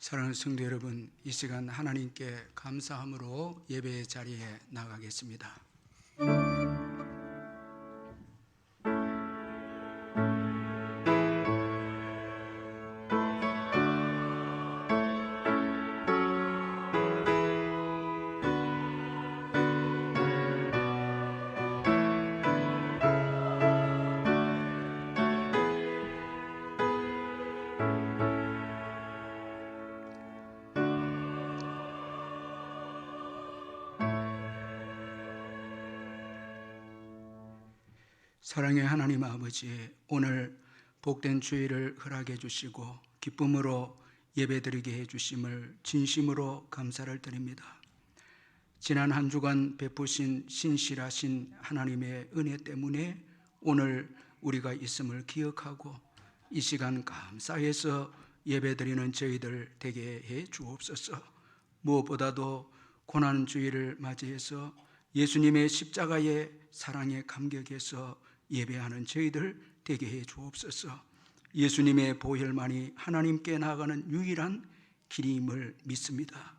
사랑하는 성도 여러분, 이 시간 하나님께 감사함으로 예배의 자리에 나가겠습니다. 사랑의 하나님 아버지, 오늘 복된 주일을 허락해 주시고 기쁨으로 예배드리게 해 주심을 진심으로 감사를 드립니다. 지난 한 주간 베푸신 신실하신 하나님의 은혜 때문에 오늘 우리가 있음을 기억하고 이 시간 감사해서 예배드리는 저희들 되게 해 주옵소서. 무엇보다도 고난주일을 맞이해서 예수님의 십자가의 사랑에 감격해서 예배하는 저희들 되게 해 주옵소서. 예수님의 보혈만이 하나님께 나아가는 유일한 길임을 믿습니다.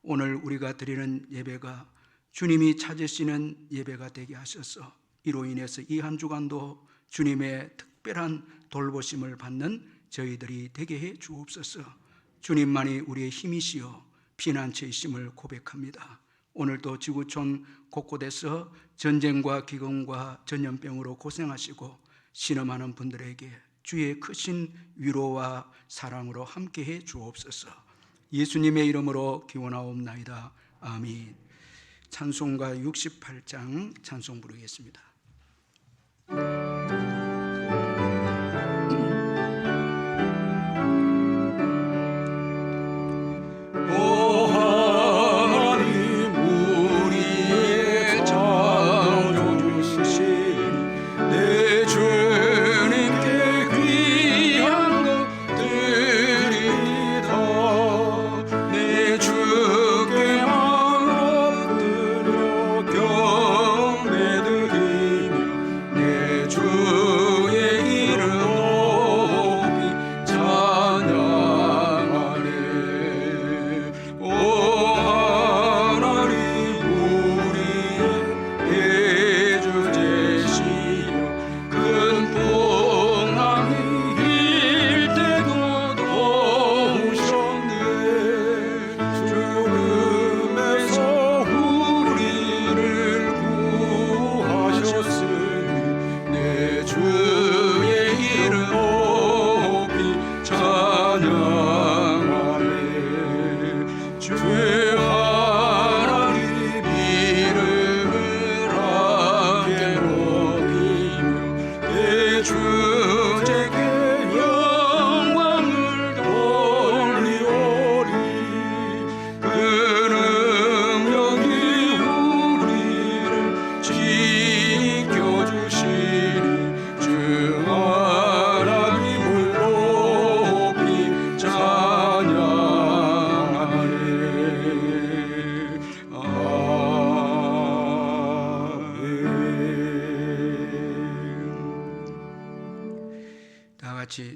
오늘 우리가 드리는 예배가 주님이 찾으시는 예배가 되게 하셔서 이로 인해서 이 한 주간도 주님의 특별한 돌보심을 받는 저희들이 되게 해 주옵소서. 주님만이 우리의 힘이시여 피난처이심을 고백합니다. 오늘도 지구촌 곳곳에서 전쟁과 기근과 전염병으로 고생하시고 신음하는 분들에게 주의 크신 위로와 사랑으로 함께해 주옵소서. 예수님의 이름으로 기원하옵나이다. 아멘. 찬송가 68장 찬송 부르겠습니다.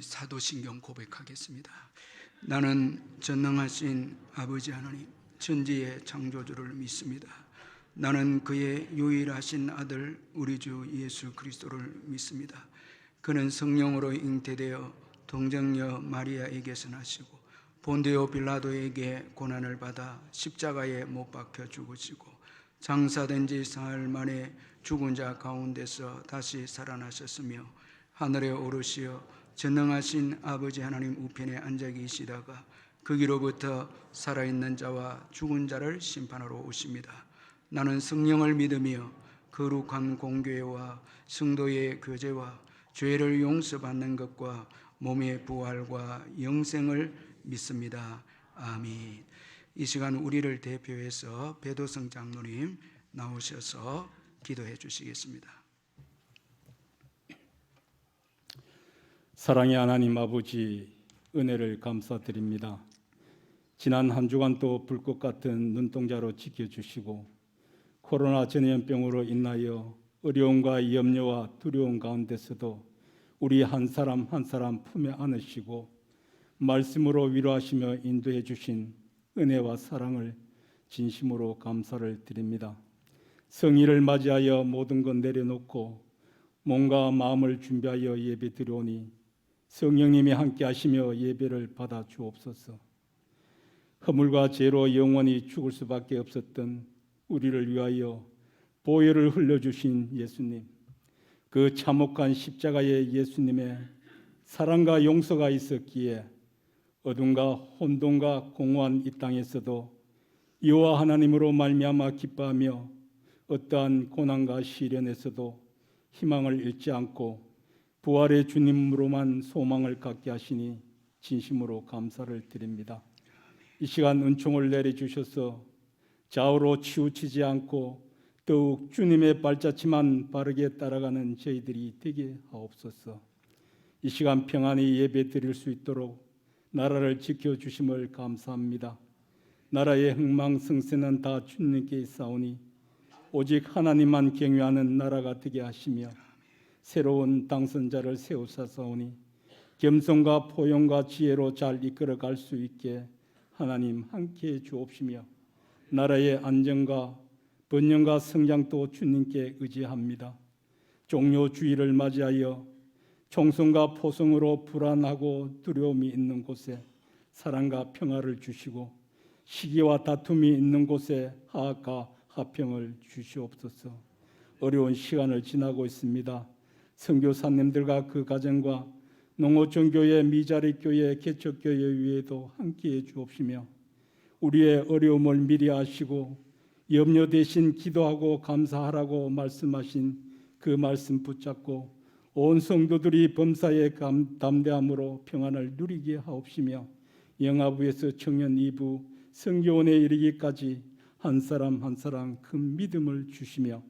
사도신경 고백하겠습니다. 나는 전능하신 아버지 하나님 천지의 창조주를 믿습니다. 나는 그의 유일하신 아들 우리 주 예수 그리스도를 믿습니다. 그는 성령으로 잉태되어 동정녀 마리아에게서 나시고 본디오 빌라도에게 고난을 받아 십자가에 못 박혀 죽으시고 장사된 지 사흘 만에 죽은 자 가운데서 다시 살아나셨으며 하늘에 오르시어 전능하신 아버지 하나님 우편에 앉아 계시다가 거기로부터 살아있는 자와 죽은 자를 심판하러 오십니다. 나는 성령을 믿으며 거룩한 공교회와 성도의 교제와 죄를 용서받는 것과 몸의 부활과 영생을 믿습니다. 아멘. 이 시간 우리를 대표해서 배도성 장로님 나오셔서 기도해 주시겠습니다. 사랑의 하나님 아버지, 은혜를 감사드립니다. 지난 한 주간 또 불꽃 같은 눈동자로 지켜주시고 코로나 전염병으로 인하여 어려움과 염려와 두려움 가운데서도 우리 한 사람 한 사람 품에 안으시고 말씀으로 위로하시며 인도해 주신 은혜와 사랑을 진심으로 감사를 드립니다. 성의를 맞이하여 모든 것 내려놓고 몸과 마음을 준비하여 예배 드려오니 성령님이 함께 하시며 예배를 받아 주옵소서. 허물과 죄로 영원히 죽을 수밖에 없었던 우리를 위하여 보혈을 흘려주신 예수님, 그 참혹한 십자가의 예수님의 사랑과 용서가 있었기에 어둠과 혼돈과 공허한 이 땅에서도 여호와 하나님으로 말미암아 기뻐하며 어떠한 고난과 시련에서도 희망을 잃지 않고 부활의 주님으로만 소망을 갖게 하시니 진심으로 감사를 드립니다. 이 시간 은총을 내려주셔서 좌우로 치우치지 않고 더욱 주님의 발자취만 바르게 따라가는 저희들이 되게 하옵소서. 이 시간 평안히 예배 드릴 수 있도록 나라를 지켜주심을 감사합니다. 나라의 흥망성쇠는 다 주님께 있사오니 오직 하나님만 경외하는 나라가 되게 하시며 새로운 당선자를 세우사사오니 겸손과 포용과 지혜로 잘 이끌어갈 수 있게 하나님 함께해 주옵시며 나라의 안정과 번영과 성장도 주님께 의지합니다. 종료주의를 맞이하여 총성과 포성으로 불안하고 두려움이 있는 곳에 사랑과 평화를 주시고 시기와 다툼이 있는 곳에 화합과 화평을 주시옵소서. 어려운 시간을 지나고 있습니다. 선교사님들과 그 가정과 농어촌교회, 미자리교회, 개척교회 위에도 함께해 주옵시며 우리의 어려움을 미리 아시고 염려 대신 기도하고 감사하라고 말씀하신 그 말씀 붙잡고 온 성도들이 범사에 담대함으로 평안을 누리게 하옵시며 영아부에서 청년 2부 선교원에 이르기까지 한 사람 한 사람 큰 믿음을 주시며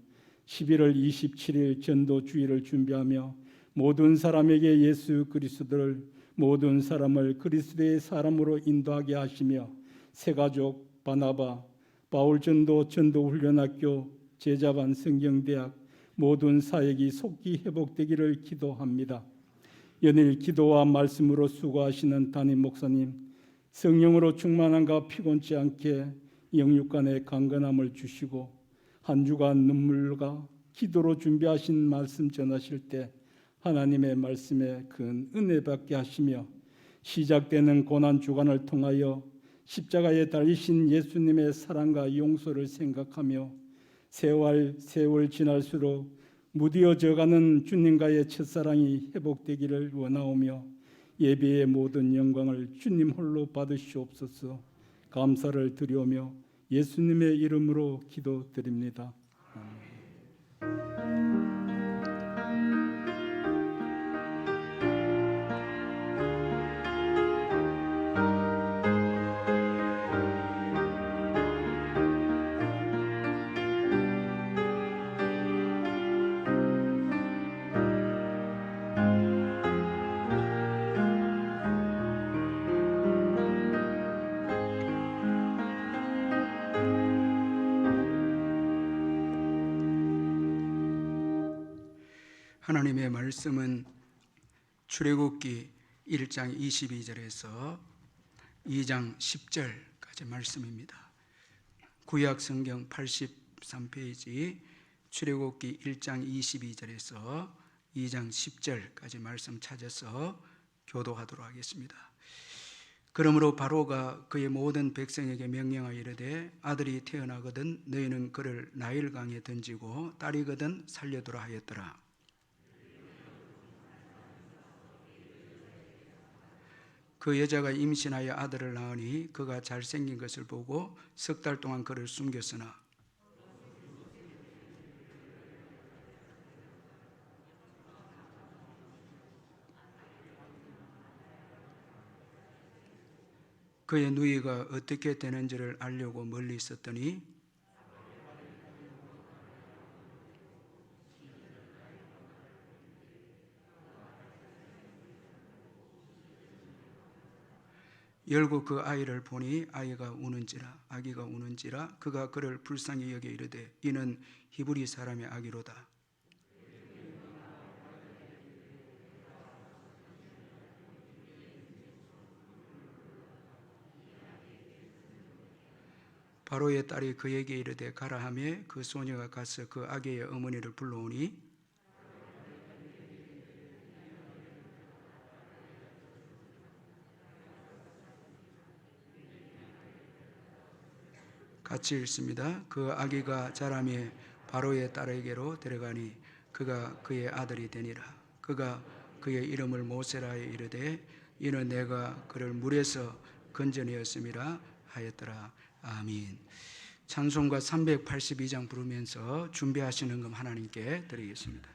11월 27일 전도주의를 준비하며 모든 사람에게 예수 그리스도를 모든 사람을 그리스도의 사람으로 인도하게 하시며 새가족 바나바 바울전도 전도훈련학교 제자반 성경대학 모든 사역이 속기 회복되기를 기도합니다. 연일 기도와 말씀으로 수고하시는 담임 목사님 성령으로 충만함과 피곤치 않게 영육간의 강건함을 주시고 한 주간 눈물과 기도로 준비하신 말씀 전하실 때 하나님의 말씀에 큰 은혜 받게 하시며 시작되는 고난 주간을 통하여 십자가에 달리신 예수님의 사랑과 용서를 생각하며 세월 지날수록 무뎌져가는 주님과의 첫사랑이 회복되기를 원하오며 예배의 모든 영광을 주님 홀로 받으시옵소서. 감사를 드리오며 예수님의 이름으로 기도드립니다. 하나님의 말씀은 출애굽기 1장 22절에서 2장 10절까지 말씀입니다. 구약 성경 83페이지 출애굽기 1장 22절에서 2장 10절까지 말씀 찾아서 교도하도록 하겠습니다. 그러므로 바로가 그의 모든 백성에게 명령하여 이르되 아들이 태어나거든 너희는 그를 나일강에 던지고 딸이거든 살려두라 하였더라. 그 여자가 임신하여 아들을 낳으니 그가 잘생긴 것을 보고 석 달 동안 그를 숨겼으나 그의 누이가 어떻게 되는지를 알려고 멀리 있었더니 열고 그 아이를 보니 아기가 우는지라 그가 그를 불쌍히 여겨 이르되 이는 히브리 사람의 아기로다. 바로의 딸이 그에게 이르되 가라 하며 그 소녀가 가서 그 아기의 어머니를 불러오니 같이 읽습니다. 그 아기가 자라매 바로의 딸에게로 데려가니 그가 그의 아들이 되니라. 그가 그의 이름을 모세라 이르되 이는 내가 그를 물에서 건져내었음이라 하였더라. 아멘. 찬송가 382장 부르면서 준비하시는 금 하나님께 드리겠습니다.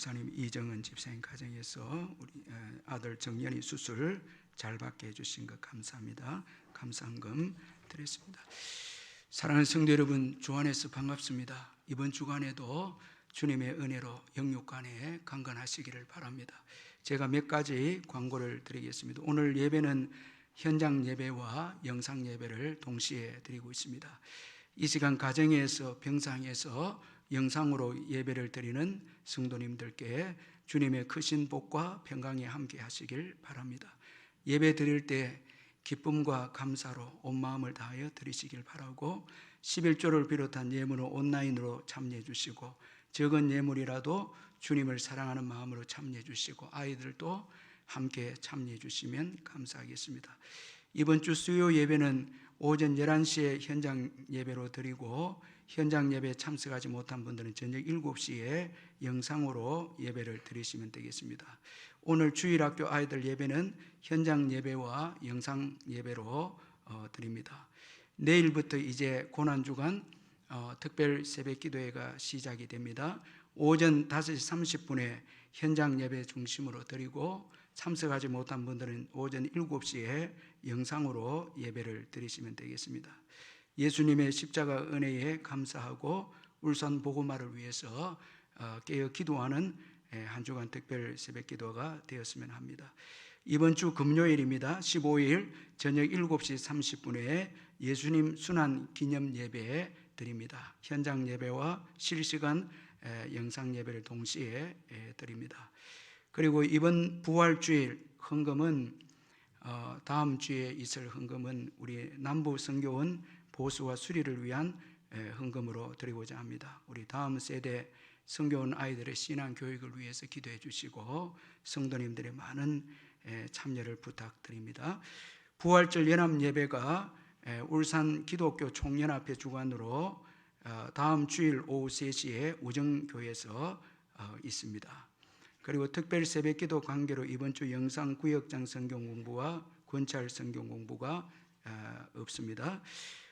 집사님, 이정은 집사님 가정에서 우리 아들 정연이 수술 잘 받게 해주신 것 감사합니다. 감사한금 드렸습니다. 사랑하는 성도 여러분, 주 안에서 반갑습니다. 이번 주간에도 주님의 은혜로 영육간에 강건하시기를 바랍니다. 제가 몇 가지 광고를 드리겠습니다. 오늘 예배는 현장 예배와 영상 예배를 동시에 드리고 있습니다. 이 시간 가정에서 병상에서 영상으로 예배를 드리는 성도님들께 주님의 크신 복과 평강이 함께 하시길 바랍니다. 예배 드릴 때 기쁨과 감사로 온 마음을 다하여 드리시길 바라고 11조를 비롯한 예물은 온라인으로 참여해 주시고 적은 예물이라도 주님을 사랑하는 마음으로 참여해 주시고 아이들도 함께 참여해 주시면 감사하겠습니다. 이번 주 수요 예배는 오전 11시에 현장 예배로 드리고 현장 예배에 참석하지 못한 분들은 저녁 7시에 영상으로 예배를 드리시면 되겠습니다. 오늘 주일학교 아이들 예배는 현장 예배와 영상 예배로 드립니다. 내일부터 이제 고난주간 특별 새벽기도회가 시작이 됩니다. 오전 5시 30분에 현장 예배 중심으로 드리고 참석하지 못한 분들은 오전 7시에 영상으로 예배를 드리시면 되겠습니다. 예수님의 십자가 은혜에 감사하고 울산 복음화를 위해서 깨어 기도하는 한 주간 특별 새벽기도가 되었으면 합니다. 이번 주 금요일입니다. 15일 저녁 7시 30분에 예수님 순환 기념 예배 드립니다. 현장 예배와 실시간 영상 예배를 동시에 드립니다. 그리고 이번 부활주일 헌금은 다음 주에 있을 헌금은 우리 남부 선교원 보수와 수리를 위한 헌금으로 드리고자 합니다. 우리 다음 세대 선교원 아이들의 신앙 교육을 위해서 기도해 주시고 성도님들의 많은 참여를 부탁드립니다. 부활절 연합 예배가 울산 기독교 총연합회 주관으로 다음 주일 오후 3시에 우정교회에서 있습니다. 그리고 특별 새벽기도 관계로 이번 주 영상 구역장 성경 공부와 권찰 성경 공부가 없습니다.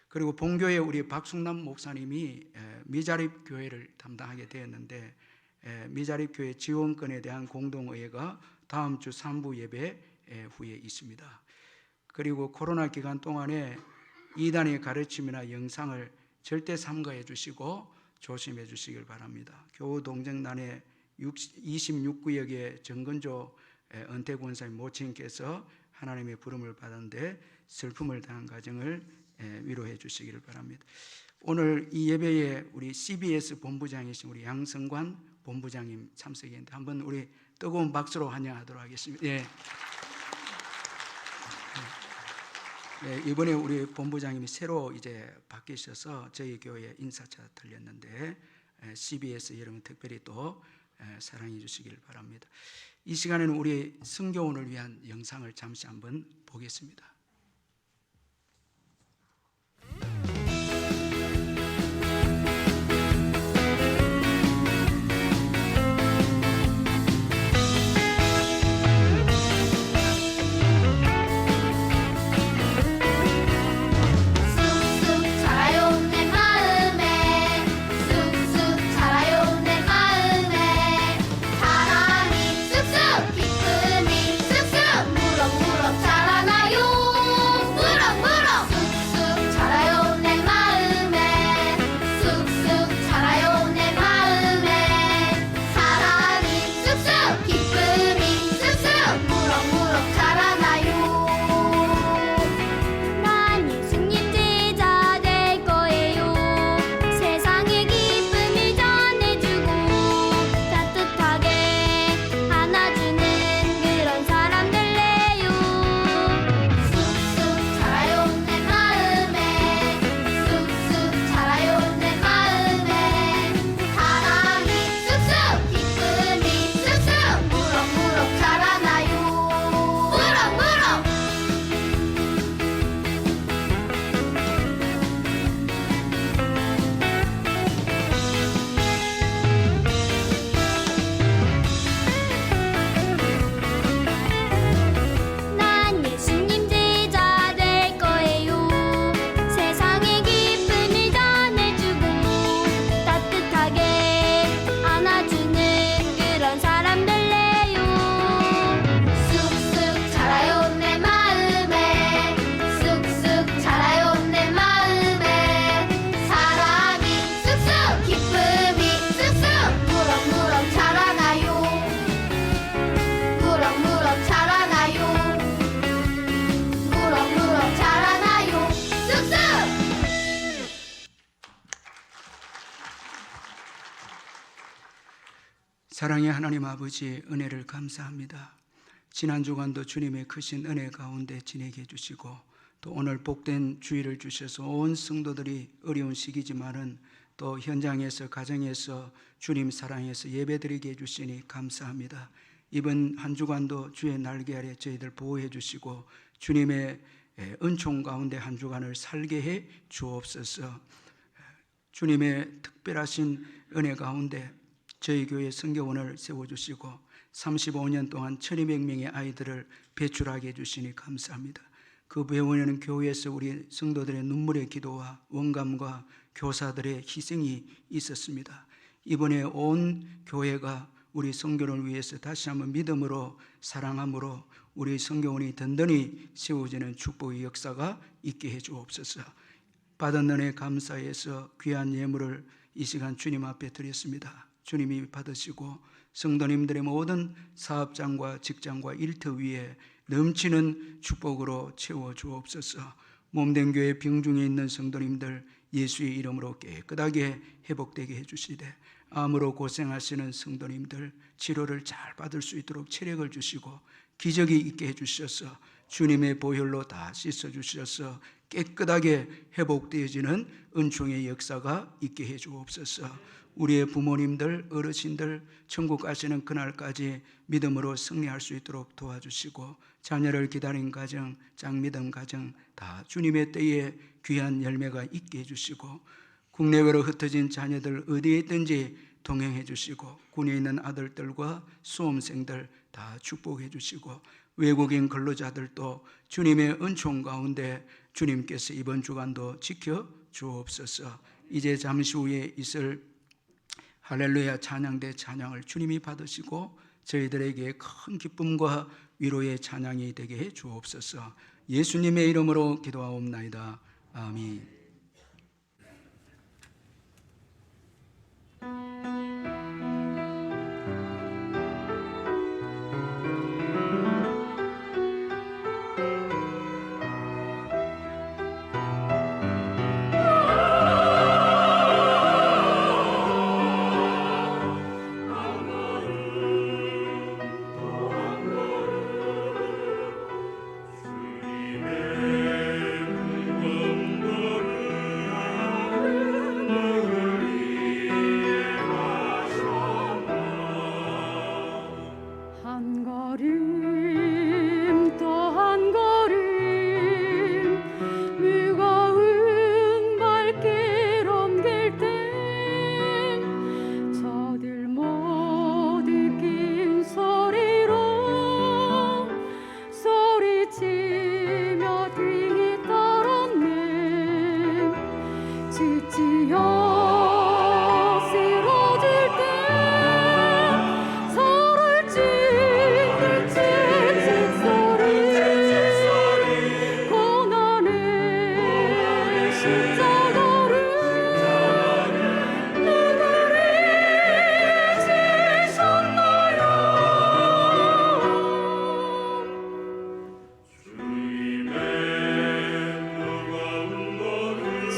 그리고 본교회 우리 박숙남 목사님이 미자립 교회를 담당하게 되었는데 미자립 교회 지원권에 대한 공동의회가 다음 주 3부 예배 후에 있습니다. 그리고 코로나 기간 동안에 이단의 가르침이나 영상을 절대 삼가해 주시고 조심해 주시길 바랍니다. 교우 동정단의 26구역의 정근조 은퇴권사님 모친께서 하나님의 부름을 받았는데 슬픔을 당한 가정을 위로해 주시기를 바랍니다. 오늘 이 예배에 우리 CBS 본부장이신 우리 양성관 본부장님 참석했는데 한번 우리 뜨거운 박수로 환영하도록 하겠습니다. 예. 네, 이번에 우리 본부장님이 새로 이제 바뀌셔서 저희 교회 인사차 들렸는데 CBS 여러분 특별히 또 사랑해 주시길 바랍니다. 이 시간에는 우리 선교원을 위한 영상을 잠시 한번 보겠습니다. 사랑의 하나님 아버지 은혜를 감사합니다. 지난 주간도 주님의 크신 은혜 가운데 지내게 해주시고 또 오늘 복된 주일을 주셔서 온 성도들이 어려운 시기지만은 또 현장에서 가정에서 주님 사랑해서 예배드리게 해주시니 감사합니다. 이번 한 주간도 주의 날개 아래 저희들 보호해 주시고 주님의 은총 가운데 한 주간을 살게 해 주옵소서. 주님의 특별하신 은혜 가운데 저희 교회 성교원을 세워주시고 35년 동안 1200명의 아이들을 배출하게 해주시니 감사합니다. 그 배원에는 교회에서 우리 성도들의 눈물의 기도와 원감과 교사들의 희생이 있었습니다. 이번에 온 교회가 우리 성교를 위해서 다시 한번 믿음으로 사랑함으로 우리 성교원이 든든히 세워지는 축복의 역사가 있게 해 주옵소서. 받은 은혜 감사해서 귀한 예물을 이 시간 주님 앞에 드렸습니다. 주님이 받으시고 성도님들의 모든 사업장과 직장과 일터 위에 넘치는 축복으로 채워 주옵소서. 몸된 교회 병중에 있는 성도님들 예수의 이름으로 깨끗하게 회복되게 해주시되, 암으로 고생하시는 성도님들 치료를 잘 받을 수 있도록 체력을 주시고 기적이 있게 해주셔서 주님의 보혈로 다 씻어주셔서 깨끗하게 회복되어지는 은총의 역사가 있게 해주옵소서. 우리의 부모님들, 어르신들 천국 가시는 그날까지 믿음으로 승리할 수 있도록 도와주시고, 자녀를 기다린 가정, 짱믿음 가정 다 주님의 때에 귀한 열매가 있게 해주시고, 국내외로 흩어진 자녀들 어디에 있든지 동행해 주시고, 군에 있는 아들들과 수험생들 다 축복해 주시고, 외국인 근로자들도 주님의 은총 가운데 주님께서 이번 주간도 지켜 주옵소서. 이제 잠시 후에 있을 할렐루야 찬양대 찬양을 주님이 받으시고 저희들에게 큰 기쁨과 위로의 찬양이 되게 해 주옵소서. 예수님의 이름으로 기도하옵나이다. 아멘.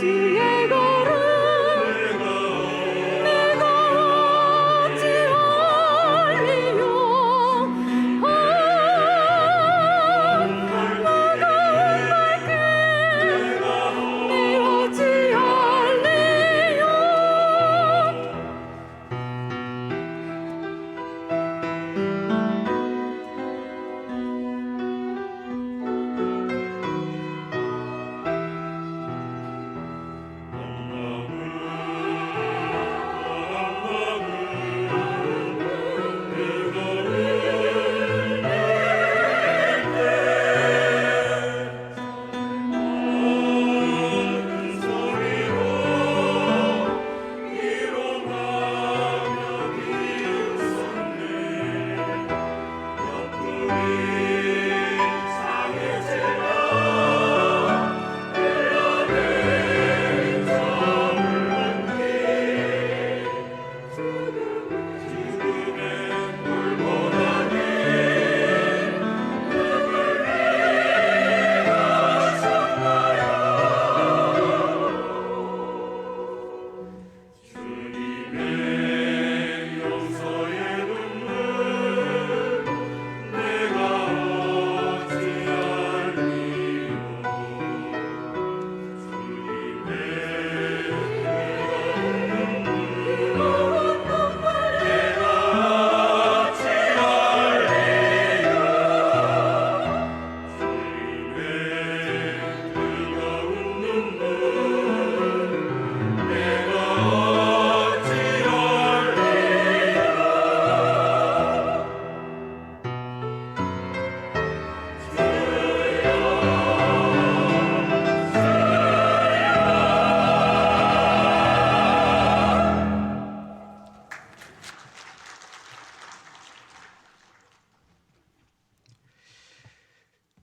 주의 걸음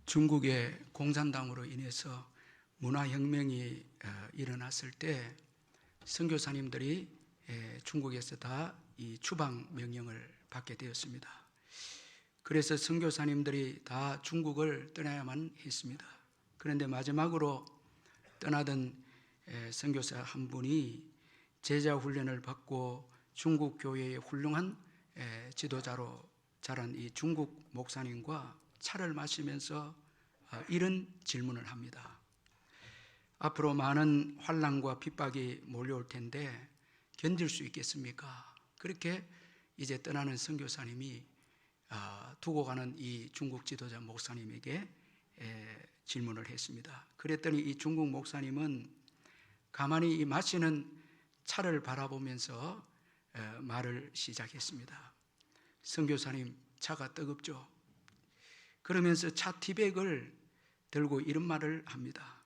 중국의 공산당으로 인해서 문화혁명이 일어났을 때 선교사님들이 중국에서 다 이 추방 명령을 받게 되었습니다. 그래서 선교사님들이 다 중국을 떠나야만 했습니다. 그런데 마지막으로 떠나던 선교사 한 분이 제자 훈련을 받고 중국 교회의 훌륭한 지도자로 자란 이 중국 목사님과 차를 마시면서 이런 질문을 합니다. 앞으로 많은 환난과 핍박이 몰려올 텐데 견딜 수 있겠습니까? 그렇게 이제 떠나는 선교사님이 두고 가는 이 중국 지도자 목사님에게 질문을 했습니다. 그랬더니 이 중국 목사님은 가만히 이 마시는 차를 바라보면서 말을 시작했습니다. 선교사님, 차가 뜨겁죠? 그러면서 차 티백을 들고 이런 말을 합니다.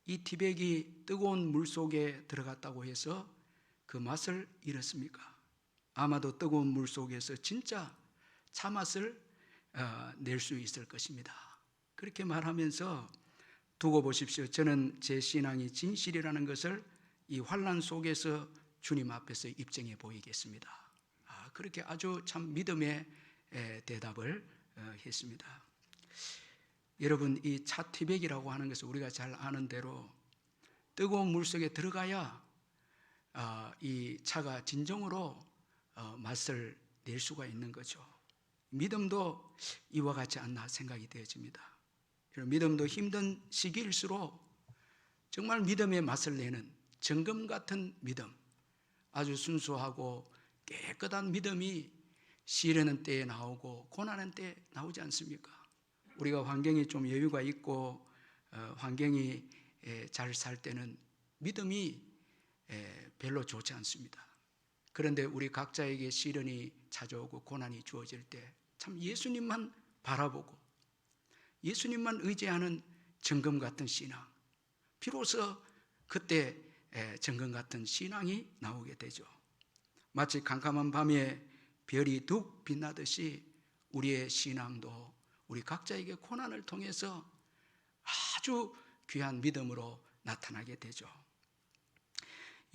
이 티백이 뜨거운 물 속에 들어갔다고 해서 그 맛을 잃었습니까? 아마도 뜨거운 물 속에서 진짜 차 맛을 낼 수 있을 것입니다. 그렇게 말하면서 두고 보십시오. 저는 제 신앙이 진실이라는 것을 이 환난 속에서 주님 앞에서 입증해 보이겠습니다. 그렇게 아주 참 믿음의 대답을 했습니다. 여러분, 이 차 티백이라고 하는 것을 우리가 잘 아는 대로 뜨거운 물 속에 들어가야 이 차가 진정으로 맛을 낼 수가 있는 거죠. 믿음도 이와 같지 않나 생각이 되어집니다. 믿음도 힘든 시기일수록 정말 믿음의 맛을 내는 정금 같은 믿음, 아주 순수하고 깨끗한 믿음이 시련의 때에 나오고 고난의 때에 나오지 않습니까? 우리가 환경이 좀 여유가 있고 환경이 잘 살 때는 믿음이 별로 좋지 않습니다. 그런데 우리 각자에게 시련이 찾아오고 고난이 주어질 때 참 예수님만 바라보고 예수님만 의지하는 정금 같은 신앙, 비로소 그때 정금 같은 신앙이 나오게 되죠. 마치 캄캄한 밤에 별이 둑 빛나듯이 우리의 신앙도 우리 각자에게 고난을 통해서 아주 귀한 믿음으로 나타나게 되죠.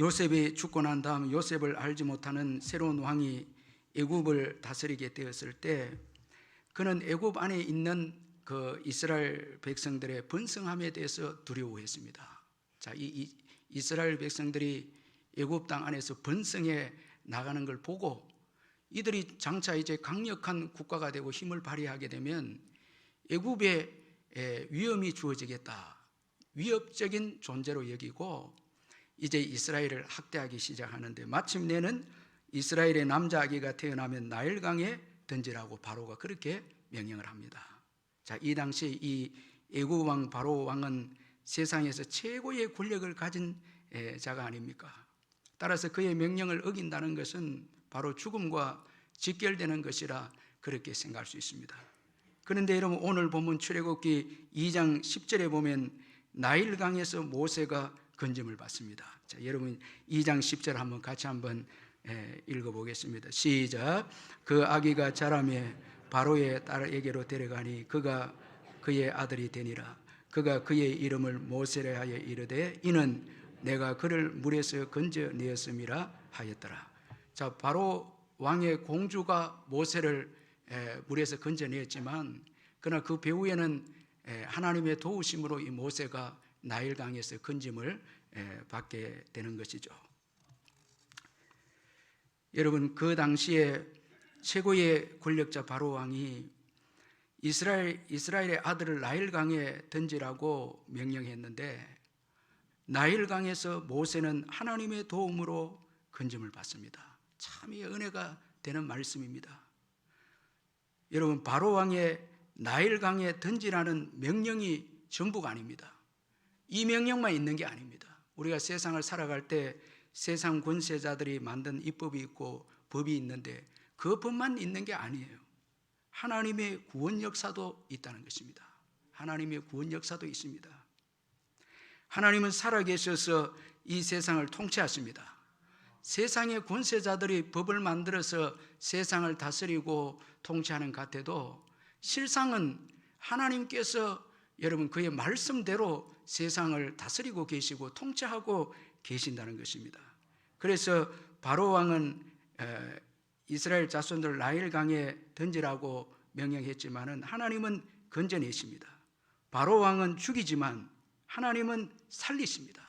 요셉이 죽고 난 다음 요셉을 알지 못하는 새로운 왕이 애굽을 다스리게 되었을 때 그는 애굽 안에 있는 그 이스라엘 백성들의 번성함에 대해서 두려워했습니다. 자, 이 이스라엘 백성들이 애굽 땅 안에서 번성해 나가는 걸 보고 이들이 장차 이제 강력한 국가가 되고 힘을 발휘하게 되면 애굽에 위험이 주어지겠다, 위협적인 존재로 여기고 이제 이스라엘을 학대하기 시작하는데 마침내는 이스라엘의 남자 아기가 태어나면 나일강에 던지라고 바로가 그렇게 명령을 합니다. 자, 이 당시 이 애굽 왕 바로 왕은 세상에서 최고의 권력을 가진 자가 아닙니까? 따라서 그의 명령을 어긴다는 것은 바로 죽음과 직결되는 것이라 그렇게 생각할 수 있습니다. 그런데 여러분, 오늘 본문 출애굽기 2장 10절에 보면 나일강에서 모세가 건짐을 받습니다. 자, 여러분 2장 10절 한번 같이 한번 읽어보겠습니다. 시작. 그 아기가 자라매 바로의 딸에게로 데려가니 그가 그의 아들이 되니라. 그가 그의 이름을 모세라 하여 이르되 이는 내가 그를 물에서 건져내었음이라 하였더라. 자, 바로 왕의 공주가 모세를 물에서 건져내었지만 그러나 그 배후에는 하나님의 도우심으로 이 모세가 나일강에서 건짐을 받게 되는 것이죠. 여러분, 그 당시에 최고의 권력자 바로 왕이 이스라엘의 아들을 나일강에 던지라고 명령했는데 나일강에서 모세는 하나님의 도움으로 건짐을 받습니다. 참 이 은혜가 되는 말씀입니다. 여러분, 바로 왕의 나일강에 던지라는 명령이 전부가 아닙니다. 이 명령만 있는 게 아닙니다. 우리가 세상을 살아갈 때 세상 권세자들이 만든 입법이 있고 법이 있는데 그 법만 있는 게 아니에요. 하나님의 구원 역사도 있다는 것입니다. 하나님의 구원 역사도 있습니다. 하나님은 살아계셔서 이 세상을 통치하십니다. 세상의 권세자들이 법을 만들어서 세상을 다스리고 통치하는 것 같아도 실상은 하나님께서 여러분 그의 말씀대로 세상을 다스리고 계시고 통치하고 계신다는 것입니다. 그래서 바로 왕은 이스라엘 자손들 나일강에 던지라고 명령했지만은 하나님은 건져내십니다. 바로 왕은 죽이지만 하나님은 살리십니다.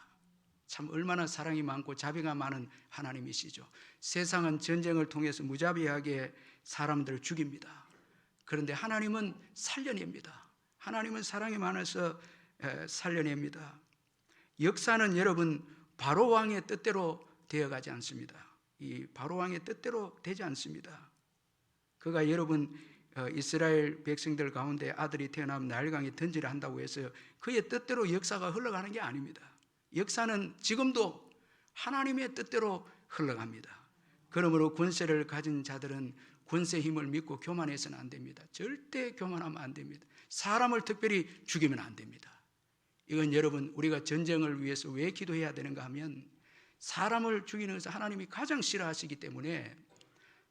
참 얼마나 사랑이 많고 자비가 많은 하나님이시죠. 세상은 전쟁을 통해서 무자비하게 사람들을 죽입니다. 그런데 하나님은 살려냅니다. 하나님은 사랑이 많아서 살려냅니다. 역사는 여러분 바로 왕의 뜻대로 되어가지 않습니다. 이 바로 왕의 뜻대로 되지 않습니다. 그가 여러분 이스라엘 백성들 가운데 아들이 태어나면 나일강에 던지려 한다고 해서 그의 뜻대로 역사가 흘러가는 게 아닙니다. 역사는 지금도 하나님의 뜻대로 흘러갑니다. 그러므로 권세를 가진 자들은 권세 힘을 믿고 교만해서는 안 됩니다. 절대 교만하면 안 됩니다. 사람을 특별히 죽이면 안 됩니다. 이건 여러분 우리가 전쟁을 위해서 왜 기도해야 되는가 하면 사람을 죽이는 것을 하나님이 가장 싫어하시기 때문에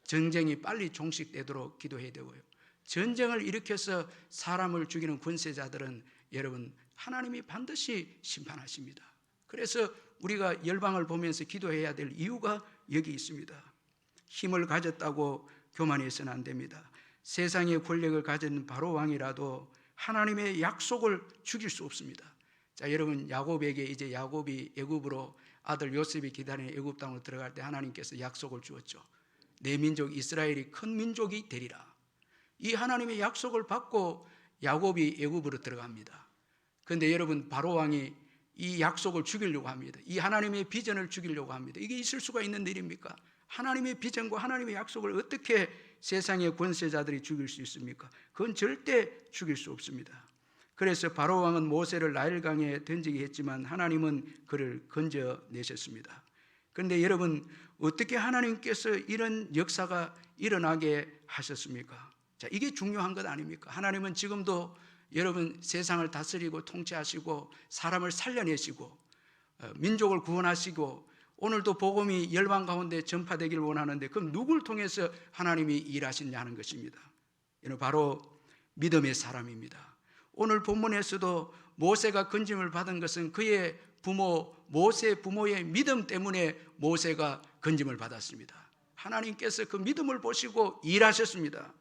전쟁이 빨리 종식되도록 기도해야 되고요. 전쟁을 일으켜서 사람을 죽이는 권세자들은 여러분 하나님이 반드시 심판하십니다. 그래서 우리가 열방을 보면서 기도해야 될 이유가 여기 있습니다. 힘을 가졌다고 교만해서는 안 됩니다. 세상의 권력을 가진 바로 왕이라도 하나님의 약속을 죽일 수 없습니다. 자, 여러분 야곱에게 이제 야곱이 애굽으로 아들 요셉이 기다리는 애굽 땅으로 들어갈 때 하나님께서 약속을 주었죠. 내 민족 이스라엘이 큰 민족이 되리라. 이 하나님의 약속을 받고 야곱이 애굽으로 들어갑니다. 그런데 여러분 바로 왕이 이 약속을 죽이려고 합니다. 이 하나님의 비전을 죽이려고 합니다. 이게 있을 수가 있는 일입니까? 하나님의 비전과 하나님의 약속을 어떻게 세상의 권세자들이 죽일 수 있습니까? 그건 절대 죽일 수 없습니다. 그래서 바로 왕은 모세를 나일강에 던지게 했지만 하나님은 그를 건져내셨습니다. 그런데 여러분 어떻게 하나님께서 이런 역사가 일어나게 하셨습니까? 자, 이게 중요한 것 아닙니까? 하나님은 지금도 여러분 세상을 다스리고 통치하시고 사람을 살려내시고 민족을 구원하시고 오늘도 복음이 열방 가운데 전파되길 원하는데 그럼 누굴 통해서 하나님이 일하시냐는 것입니다. 이는 바로 믿음의 사람입니다. 오늘 본문에서도 모세가 건짐을 받은 것은 그의 부모 모세 부모의 믿음 때문에 모세가 건짐을 받았습니다. 하나님께서 그 믿음을 보시고 일하셨습니다.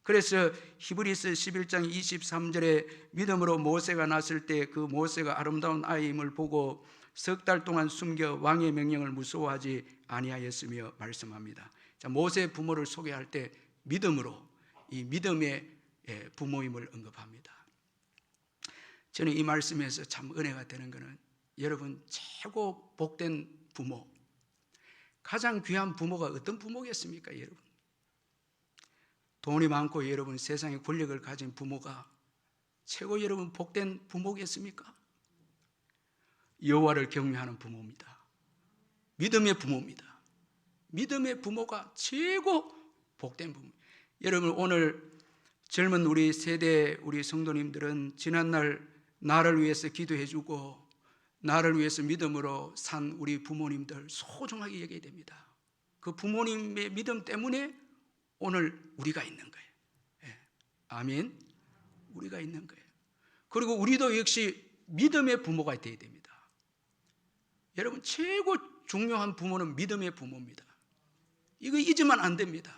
그래서 히브리서 11장 23절에 믿음으로 모세가 났을 때 그 모세가 아름다운 아이임을 보고 석 달 동안 숨겨 왕의 명령을 무서워하지 아니하였으며 말씀합니다. 자, 모세 부모를 소개할 때 믿음으로 이 믿음의 부모임을 언급합니다. 저는 이 말씀에서 참 은혜가 되는 것은 여러분 최고 복된 부모, 가장 귀한 부모가 어떤 부모겠습니까? 여러분 돈이 많고 여러분 세상에 권력을 가진 부모가 최고 여러분 복된 부모겠습니까? 여호와를 경외하는 부모입니다. 믿음의 부모입니다. 믿음의 부모가 최고 복된 부모. 여러분 오늘 젊은 우리 세대 우리 성도님들은 지난날 나를 위해서 기도해주고 나를 위해서 믿음으로 산 우리 부모님들 소중하게 여겨야 됩니다. 그 부모님의 믿음 때문에 오늘 우리가 있는 거예요. 예. 아멘. 우리가 있는 거예요. 그리고 우리도 역시 믿음의 부모가 되어야 됩니다. 여러분 최고 중요한 부모는 믿음의 부모입니다. 이거 잊으면 안 됩니다.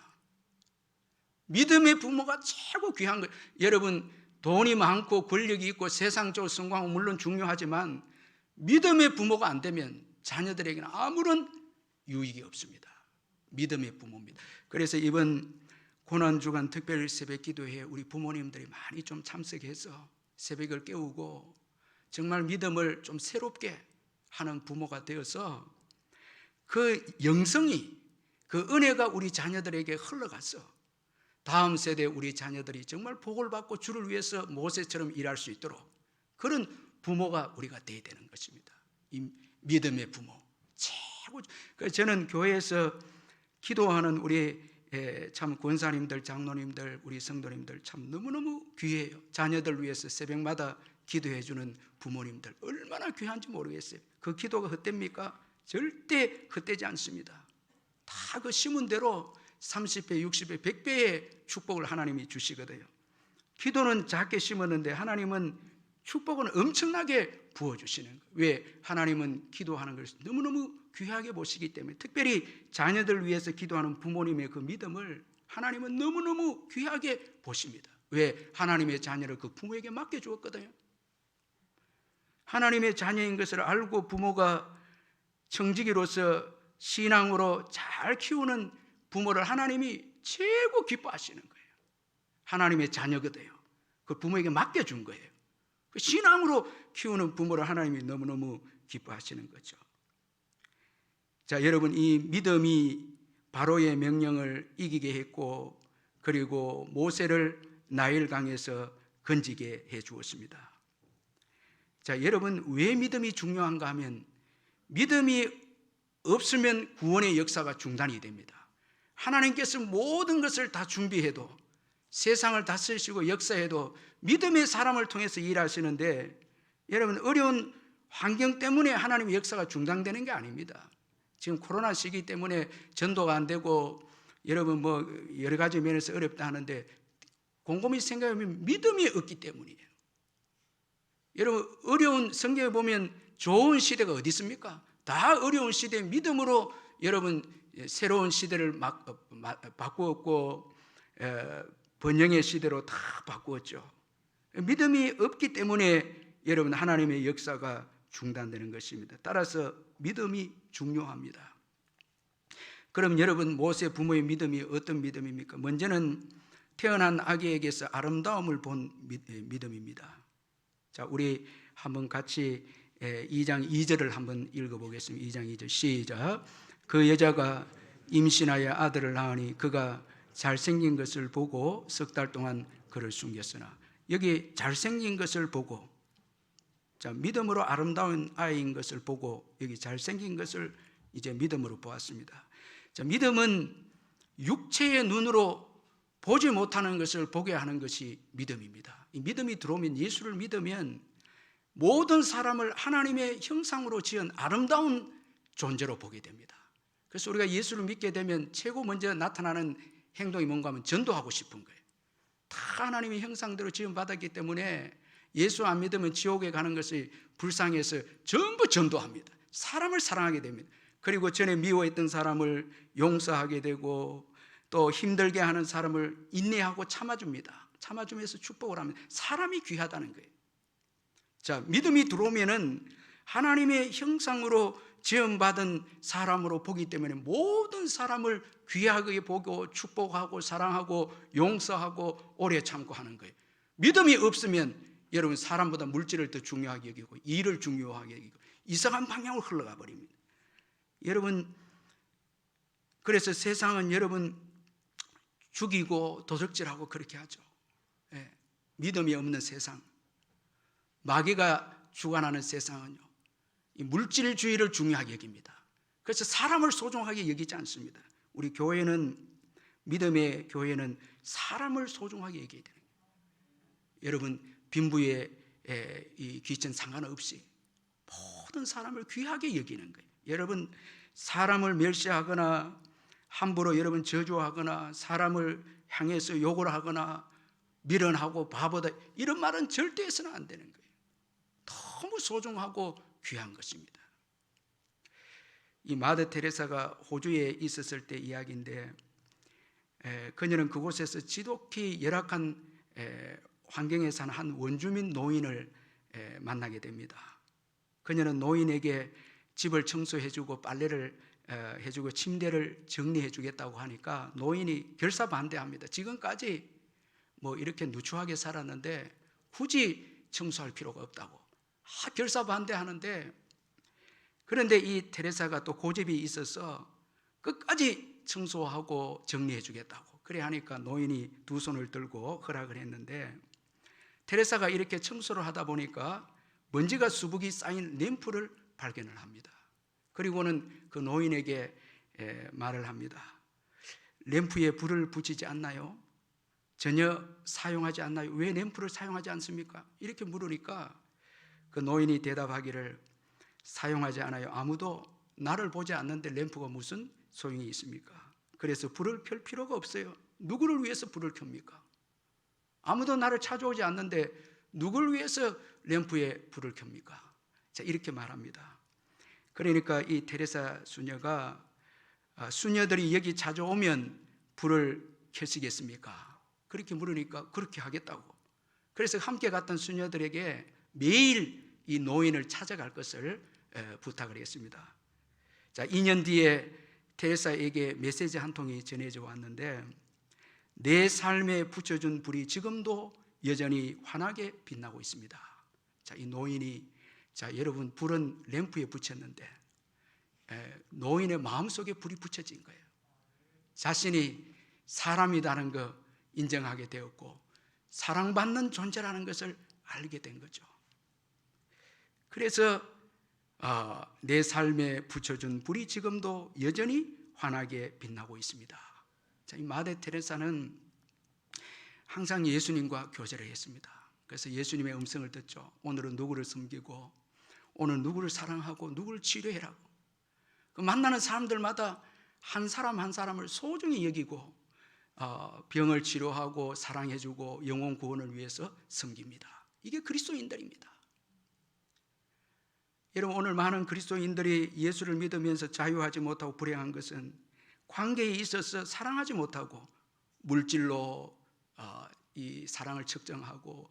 믿음의 부모가 최고 귀한 거예요. 여러분 돈이 많고 권력이 있고 세상적으로 성공하고 물론 중요하지만 믿음의 부모가 안 되면 자녀들에게는 아무런 유익이 없습니다. 믿음의 부모입니다. 그래서 이번 고난주간 특별 새벽 기도회에 우리 부모님들이 많이 좀 참석해서 새벽을 깨우고 정말 믿음을 좀 새롭게 하는 부모가 되어서 그 영성이 그 은혜가 우리 자녀들에게 흘러가서 다음 세대 우리 자녀들이 정말 복을 받고 주를 위해서 모세처럼 일할 수 있도록 그런 부모가 우리가 되어야 되는 것입니다. 이 믿음의 부모 최고. 그래서 저는 교회에서 기도하는 우리 참 권사님들, 장로님들, 우리 성도님들 참 너무너무 귀해요. 자녀들 위해서 새벽마다 기도해 주는 부모님들 얼마나 귀한지 모르겠어요. 그 기도가 헛됩니까? 절대 헛되지 않습니다. 다 그 심은 대로 30배, 60배, 100배의 축복을 하나님이 주시거든요. 기도는 작게 심었는데 하나님은 축복은 엄청나게 부어주시는 거예요. 왜? 하나님은 기도하는 것을 너무너무 귀하게 보시기 때문에, 특별히 자녀들 위해서 기도하는 부모님의 그 믿음을 하나님은 너무너무 귀하게 보십니다. 왜? 하나님의 자녀를 그 부모에게 맡겨주었거든요. 하나님의 자녀인 것을 알고 부모가 청지기로서 신앙으로 잘 키우는 부모를 하나님이 최고 기뻐하시는 거예요. 하나님의 자녀거든요. 그 부모에게 맡겨준 거예요. 그 신앙으로 키우는 부모를 하나님이 너무너무 기뻐하시는 거죠. 자, 여러분, 이 믿음이 바로의 명령을 이기게 했고, 그리고 모세를 나일강에서 건지게 해 주었습니다. 자, 여러분, 왜 믿음이 중요한가 하면, 믿음이 없으면 구원의 역사가 중단이 됩니다. 하나님께서 모든 것을 다 준비해도, 세상을 다스리시고 역사해도 믿음의 사람을 통해서 일하시는데, 여러분, 어려운 환경 때문에 하나님의 역사가 중단되는 게 아닙니다. 지금 코로나 시기 때문에 전도가 안 되고 여러분 뭐 여러 가지 면에서 어렵다 하는데, 곰곰이 생각하면 믿음이 없기 때문이에요. 여러분, 어려운 성경에 보면 좋은 시대가 어디 있습니까? 다 어려운 시대에 믿음으로 여러분 새로운 시대를 바꾸었고, 번영의 시대로 다 바꾸었죠. 믿음이 없기 때문에 여러분 하나님의 역사가 중단되는 것입니다. 따라서 믿음이 중요합니다. 그럼 여러분, 모세 부모의 믿음이 어떤 믿음입니까? 먼저는 태어난 아기에게서 아름다움을 본 믿음입니다. 자, 우리 한번 같이 2장 2절을 한번 읽어보겠습니다. 2장 2절 시작. 그 여자가 임신하여 아들을 낳으니 그가 잘생긴 것을 보고 석 달 동안 그를 숨겼으나, 여기 잘생긴 것을 보고, 자, 믿음으로 아름다운 아이인 것을 보고 여기 잘생긴 것을 이제 믿음으로 보았습니다. 자, 믿음은 육체의 눈으로 보지 못하는 것을 보게 하는 것이 믿음입니다. 이 믿음이 들어오면, 예수를 믿으면 모든 사람을 하나님의 형상으로 지은 아름다운 존재로 보게 됩니다. 그래서 우리가 예수를 믿게 되면 최고 먼저 나타나는 행동이 뭔가 하면 전도하고 싶은 거예요. 다 하나님의 형상대로 지음받았기 때문에 예수 안 믿으면 지옥에 가는 것이 불쌍해서 전부 전도합니다. 사람을 사랑하게 됩니다. 그리고 전에 미워했던 사람을 용서하게 되고, 또 힘들게 하는 사람을 인내하고 참아줍니다. 참아주면서 축복을 합니다. 사람이 귀하다는 거예요. 자, 믿음이 들어오면은 하나님의 형상으로 지음받은 사람으로 보기 때문에 모든 사람을 귀하게 보고 축복하고 사랑하고 용서하고 오래 참고 하는 거예요. 믿음이 없으면 여러분, 사람보다 물질을 더 중요하게 여기고 일을 중요하게 여기고 이상한 방향으로 흘러가 버립니다. 여러분, 그래서 세상은 여러분 죽이고 도적질하고 그렇게 하죠. 예, 믿음이 없는 세상, 마귀가 주관하는 세상은요, 이 물질주의를 중요하게 여깁니다. 그래서 사람을 소중하게 여기지 않습니다. 우리 교회는, 믿음의 교회는 사람을 소중하게 여겨야 되는 거예요. 여러분, 빈부의 이 귀천 상관없이 모든 사람을 귀하게 여기는 거예요. 여러분, 사람을 멸시하거나 함부로 여러분 저주하거나 사람을 향해서 욕을 하거나 미련하고 바보다 이런 말은 절대 해서는 안 되는 거예요. 너무 소중하고 귀한 것입니다. 이 마더 테레사가 호주에 있었을 때 이야기인데, 그녀는 그곳에서 지독히 열악한 환경에 사는 한 원주민 노인을 만나게 됩니다. 그녀는 노인에게 집을 청소해주고 빨래를 해주고 침대를 정리해 주겠다고 하니까 노인이 결사 반대합니다. 지금까지 뭐 이렇게 누추하게 살았는데 굳이 청소할 필요가 없다고 결사 반대하는데, 그런데 이 테레사가 또 고집이 있어서 끝까지 청소하고 정리해 주겠다고 그래 하니까 노인이 두 손을 들고 허락을 했는데, 테레사가 이렇게 청소를 하다 보니까 먼지가 수북이 쌓인 램프를 발견을 합니다. 그리고는 그 노인에게 말을 합니다. 램프에 불을 붙이지 않나요? 전혀 사용하지 않나요? 왜 램프를 사용하지 않습니까? 이렇게 물으니까 그 노인이 대답하기를, 사용하지 않아요. 아무도 나를 보지 않는데 램프가 무슨 소용이 있습니까? 그래서 불을 켤 필요가 없어요. 누구를 위해서 불을 켭니까? 아무도 나를 찾아오지 않는데 누구를 위해서 램프에 불을 켭니까? 자, 이렇게 말합니다. 그러니까 이 테레사 수녀가 수녀들이 여기 자주 오면 불을 켜시겠습니까? 그렇게 물으니까 그렇게 하겠다고. 그래서 함께 갔던 수녀들에게 매일 이 노인을 찾아갈 것을 부탁을 했습니다. 자, 2년 뒤에 테레사에게 메시지 한 통이 전해져 왔는데, 내 삶에 붙여준 불이 지금도 여전히 환하게 빛나고 있습니다. 자, 이 노인이, 자, 여러분, 불은 램프에 붙였는데 노인의 마음속에 불이 붙여진 거예요. 자신이 사람이라는 거 인정하게 되었고 사랑받는 존재라는 것을 알게 된 거죠. 그래서 내 삶에 붙여준 불이 지금도 여전히 환하게 빛나고 있습니다. 자, 이 마대 테레사는 항상 예수님과 교제를 했습니다. 그래서 예수님의 음성을 듣죠. 오늘은 누구를 섬기고, 오늘 누구를 사랑하고, 누구를 치료해라고. 그 만나는 사람들마다 한 사람 한 사람을 소중히 여기고 병을 치료하고 사랑해주고 영혼 구원을 위해서 섬깁니다. 이게 그리스도인들입니다. 여러분, 오늘 많은 그리스도인들이 예수를 믿으면서 자유하지 못하고 불행한 것은 관계에 있어서 사랑하지 못하고 물질로 이 사랑을 측정하고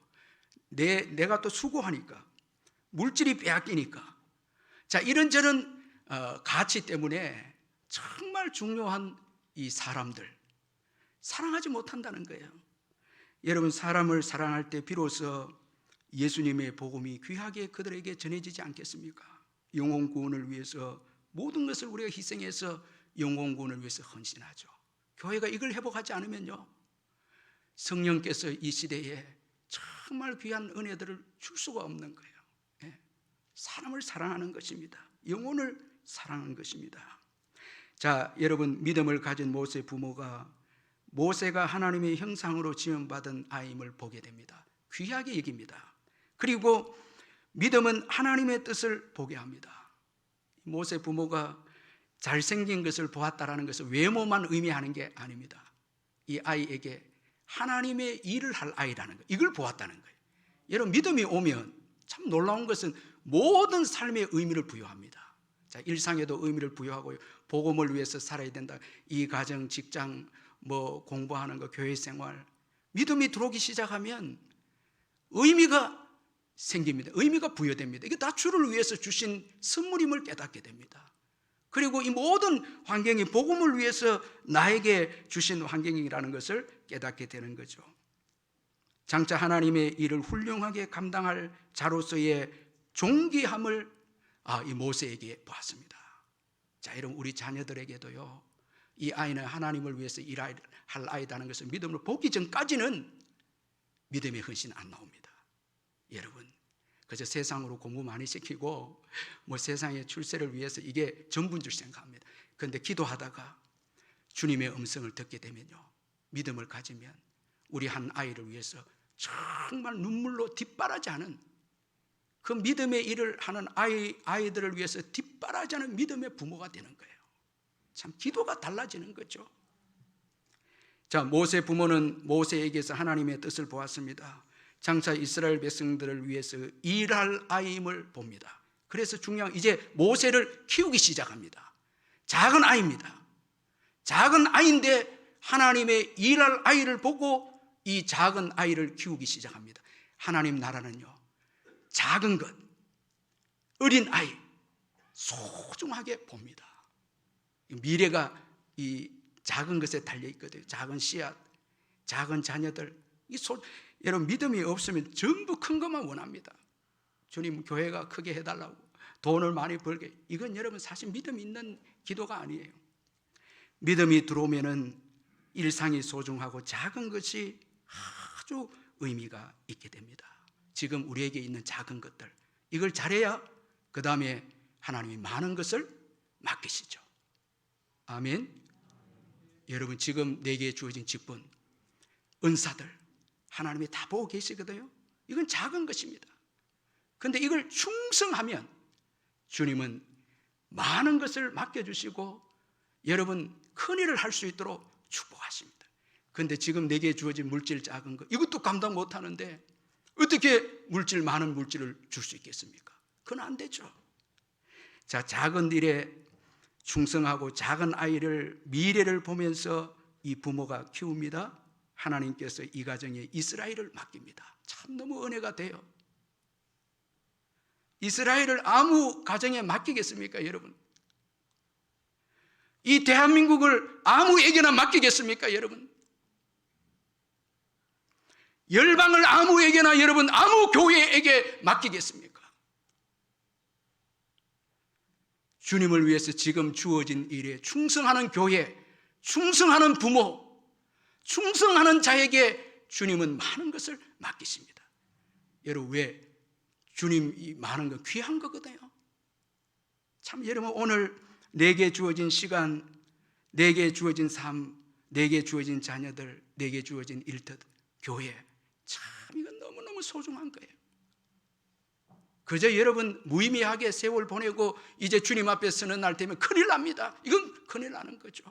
내가 또 수고하니까 물질이 빼앗기니까, 자, 이런저런 가치 때문에 정말 중요한 이 사람들 사랑하지 못한다는 거예요. 여러분, 사람을 사랑할 때 비로소 예수님의 복음이 귀하게 그들에게 전해지지 않겠습니까? 영혼 구원을 위해서 모든 것을 우리가 희생해서 영혼 구원을 위해서 헌신하죠. 교회가 이걸 회복하지 않으면요, 성령께서 이 시대에 정말 귀한 은혜들을 줄 수가 없는 거예요. 사람을 사랑하는 것입니다. 영혼을 사랑하는 것입니다. 자, 여러분, 믿음을 가진 모세 부모가 모세가 하나님의 형상으로 지음받은 아임을 보게 됩니다. 귀하게 여깁니다. 그리고 믿음은 하나님의 뜻을 보게 합니다. 모세 부모가 잘생긴 것을 보았다라는 것은 외모만 의미하는 게 아닙니다. 이 아이에게 하나님의 일을 할 아이라는 거, 이걸 보았다는 거예요. 여러분, 믿음이 오면 참 놀라운 것은 모든 삶의 의미를 부여합니다. 자, 일상에도 의미를 부여하고요, 복음을 위해서 살아야 된다. 이 가정, 직장, 공부하는 거, 교회 생활, 믿음이 들어오기 시작하면 의미가 생깁니다. 의미가 부여됩니다. 이게 다 주를 위해서 주신 선물임을 깨닫게 됩니다. 그리고 이 모든 환경이 복음을 위해서 나에게 주신 환경이라는 것을 깨닫게 되는 거죠. 장차 하나님의 일을 훌륭하게 감당할 자로서의 존귀함을 이 모세에게 보았습니다. 자, 여러분, 우리 자녀들에게도요, 이 아이는 하나님을 위해서 일할 아이다는 것을 믿음으로 보기 전까지는 믿음의 헌신 안 나옵니다. 여러분, 그저 세상으로 공부 많이 시키고 세상의 출세를 위해서 이게 전부인 줄 생각합니다. 그런데 기도하다가 주님의 음성을 듣게 되면요, 믿음을 가지면 우리 한 아이를 위해서 정말 눈물로 뒷바라지하는, 그 믿음의 일을 하는 아이들을 위해서 뒷바라지하는 믿음의 부모가 되는 거예요. 참 기도가 달라지는 거죠. 자, 모세 부모는 모세에게서 하나님의 뜻을 보았습니다. 장차 이스라엘 백성들을 위해서 일할 아이임을 봅니다. 그래서 중요한, 이제 모세를 키우기 시작합니다. 작은 아이입니다. 작은 아이인데 하나님의 일할 아이를 보고 이 작은 아이를 키우기 시작합니다. 하나님 나라는요, 작은 것, 어린 아이 소중하게 봅니다. 미래가 이 작은 것에 달려 있거든요. 작은 씨앗, 작은 자녀들. 여러분, 믿음이 없으면 전부 큰 것만 원합니다. 주님, 교회가 크게 해달라고, 돈을 많이 벌게. 이건 여러분 사실 믿음 있는 기도가 아니에요. 믿음이 들어오면은 일상이 소중하고 작은 것이 아주 의미가 있게 됩니다. 지금 우리에게 있는 작은 것들, 이걸 잘해야 그 다음에 하나님이 많은 것을 맡기시죠. 아멘. 여러분, 지금 내게 주어진 직분, 은사들 하나님이 다 보고 계시거든요. 이건 작은 것입니다. 그런데 이걸 충성하면 주님은 많은 것을 맡겨주시고 여러분 큰 일을 할 수 있도록 축복하십니다. 그런데 지금 내게 주어진 물질 작은 것, 이것도 감당 못하는데 어떻게 많은 물질을 줄 수 있겠습니까? 그건 안 되죠. 자, 작은 일에 충성하고 작은 아이를 미래를 보면서 이 부모가 키웁니다. 하나님께서 이 가정에 이스라엘을 맡깁니다. 참 너무 은혜가 돼요. 이스라엘을 아무 가정에 맡기겠습니까, 여러분? 이 대한민국을 아무에게나 맡기겠습니까, 여러분? 열방을 아무에게나, 여러분, 아무 교회에게 맡기겠습니까? 주님을 위해서 지금 주어진 일에 충성하는 교회, 충성하는 부모, 충성하는 자에게 주님은 많은 것을 맡기십니다. 여러분, 왜? 주님이 많은 건 귀한 거거든요. 참, 여러분, 오늘 내게 주어진 시간, 내게 주어진 삶, 내게 주어진 자녀들, 내게 주어진 일터, 교회, 참 이건 너무너무 소중한 거예요. 그저 여러분 무의미하게 세월 보내고 이제 주님 앞에 서는 날 되면 큰일 납니다. 이건 큰일 나는 거죠.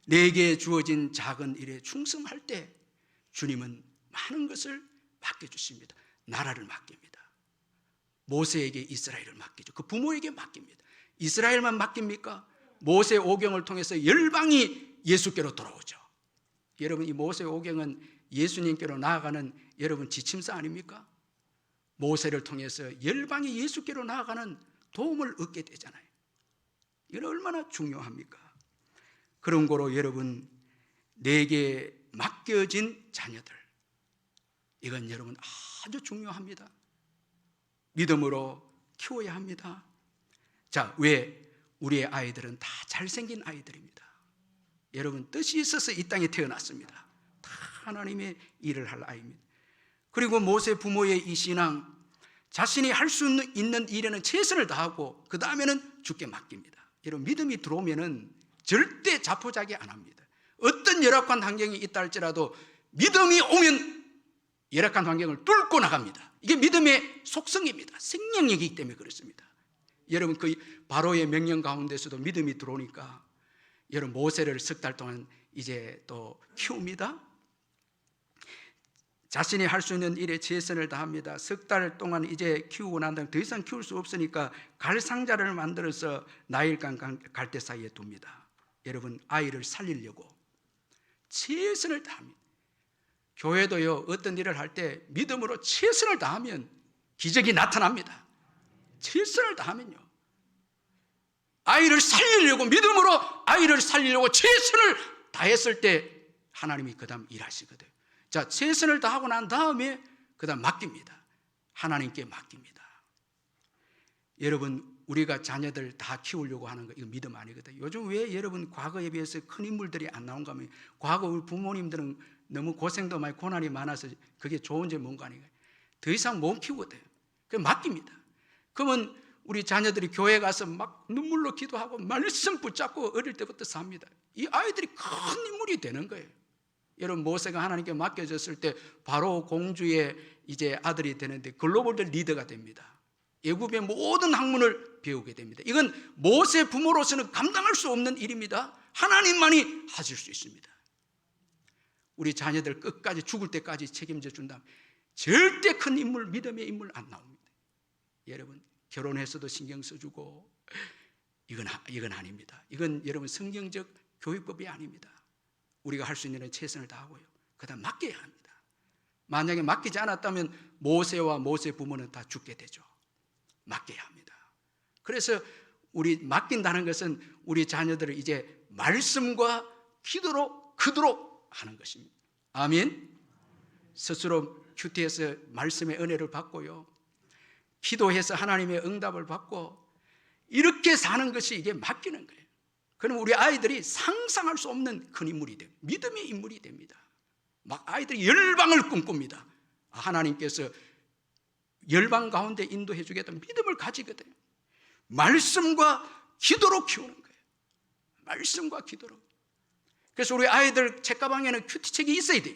내게 주어진 작은 일에 충성할 때 주님은 많은 것을 맡겨주십니다. 나라를 맡깁니다. 모세에게 이스라엘을 맡기죠. 그 부모에게 맡깁니다. 이스라엘만 맡깁니까? 모세 오경을 통해서 열방이 예수께로 돌아오죠. 여러분, 이 모세 오경은 예수님께로 나아가는 여러분 지침서 아닙니까? 모세를 통해서 열방이 예수께로 나아가는 도움을 얻게 되잖아요. 이건 얼마나 중요합니까? 그런 거로 여러분, 내게 맡겨진 자녀들, 이건 여러분 아주 중요합니다. 믿음으로 키워야 합니다. 자, 왜? 우리의 아이들은 다 잘생긴 아이들입니다. 여러분, 뜻이 있어서 이 땅에 태어났습니다. 다 하나님의 일을 할 아이입니다. 그리고 모세 부모의 이 신앙, 자신이 할 수 있는 일에는 최선을 다하고 그 다음에는 주께 맡깁니다. 여러분, 믿음이 들어오면은 절대 자포자기 안 합니다. 어떤 열악한 환경이 있다 할지라도 믿음이 오면 열악한 환경을 뚫고 나갑니다. 이게 믿음의 속성입니다. 생명력이기 때문에 그렇습니다. 여러분, 그 바로의 명령 가운데서도 믿음이 들어오니까 여러분 모세를 석 달 동안 이제 또 키웁니다. 자신이 할 수 있는 일에 최선을 다합니다. 석 달 동안 이제 키우고 난 다음에 더 이상 키울 수 없으니까 갈상자를 만들어서 나일강 갈대 사이에 둡니다. 여러분, 아이를 살리려고 최선을 다합니다. 교회도요, 어떤 일을 할 때 믿음으로 최선을 다하면 기적이 나타납니다. 최선을 다하면요, 아이를 살리려고, 믿음으로 아이를 살리려고 최선을 다했을 때 하나님이 그 다음 일하시거든요. 자, 최선을 다하고 난 다음에 그 다음 맡깁니다. 하나님께 맡깁니다. 여러분, 우리가 자녀들 다 키우려고 하는 거, 이거 믿음 아니거든요. 요즘 왜 여러분 과거에 비해서 큰 인물들이 안 나온가 하면, 과거 우리 부모님들은 너무 고생도 많이 고난이 많아서 그게 좋은지 뭔가 아니에요. 더 이상 못 키우거든요. 그래서 맡깁니다. 그러면 우리 자녀들이 교회 가서 막 눈물로 기도하고 말씀 붙잡고 어릴 때부터 삽니다. 이 아이들이 큰 인물이 되는 거예요. 여러분, 모세가 하나님께 맡겨졌을 때 바로 공주의 이제 아들이 되는데 글로벌 리더가 됩니다. 애굽의 모든 학문을 배우게 됩니다. 이건 모세 부모로서는 감당할 수 없는 일입니다. 하나님만이 하실 수 있습니다. 우리 자녀들 끝까지 죽을 때까지 책임져 준다면 절대 큰 인물, 믿음의 인물 안 나옵니다. 여러분, 결혼해서도 신경 써주고, 이건 아닙니다. 이건 여러분 성경적 교육법이 아닙니다. 우리가 할 수 있는 최선을 다하고요, 그 다음 맡겨야 합니다. 만약에 맡기지 않았다면 모세와 모세 부모는 다 죽게 되죠. 맡겨야 합니다. 그래서 우리 맡긴다는 것은 우리 자녀들을 이제 말씀과 기도로 크도록 하는 것입니다. 아멘. 스스로 큐티에서 말씀의 은혜를 받고요, 기도해서 하나님의 응답을 받고, 이렇게 사는 것이 이게 맡기는 거예요. 그럼 우리 아이들이 상상할 수 없는 큰 인물이 돼요. 믿음의 인물이 됩니다. 막 아이들이 열방을 꿈꿉니다. 하나님께서 열방 가운데 인도해 주겠다는 믿음을 가지거든요. 말씀과 기도로 키우는 거예요. 말씀과 기도로. 그래서 우리 아이들 책가방에는 큐티책이 있어야 돼요.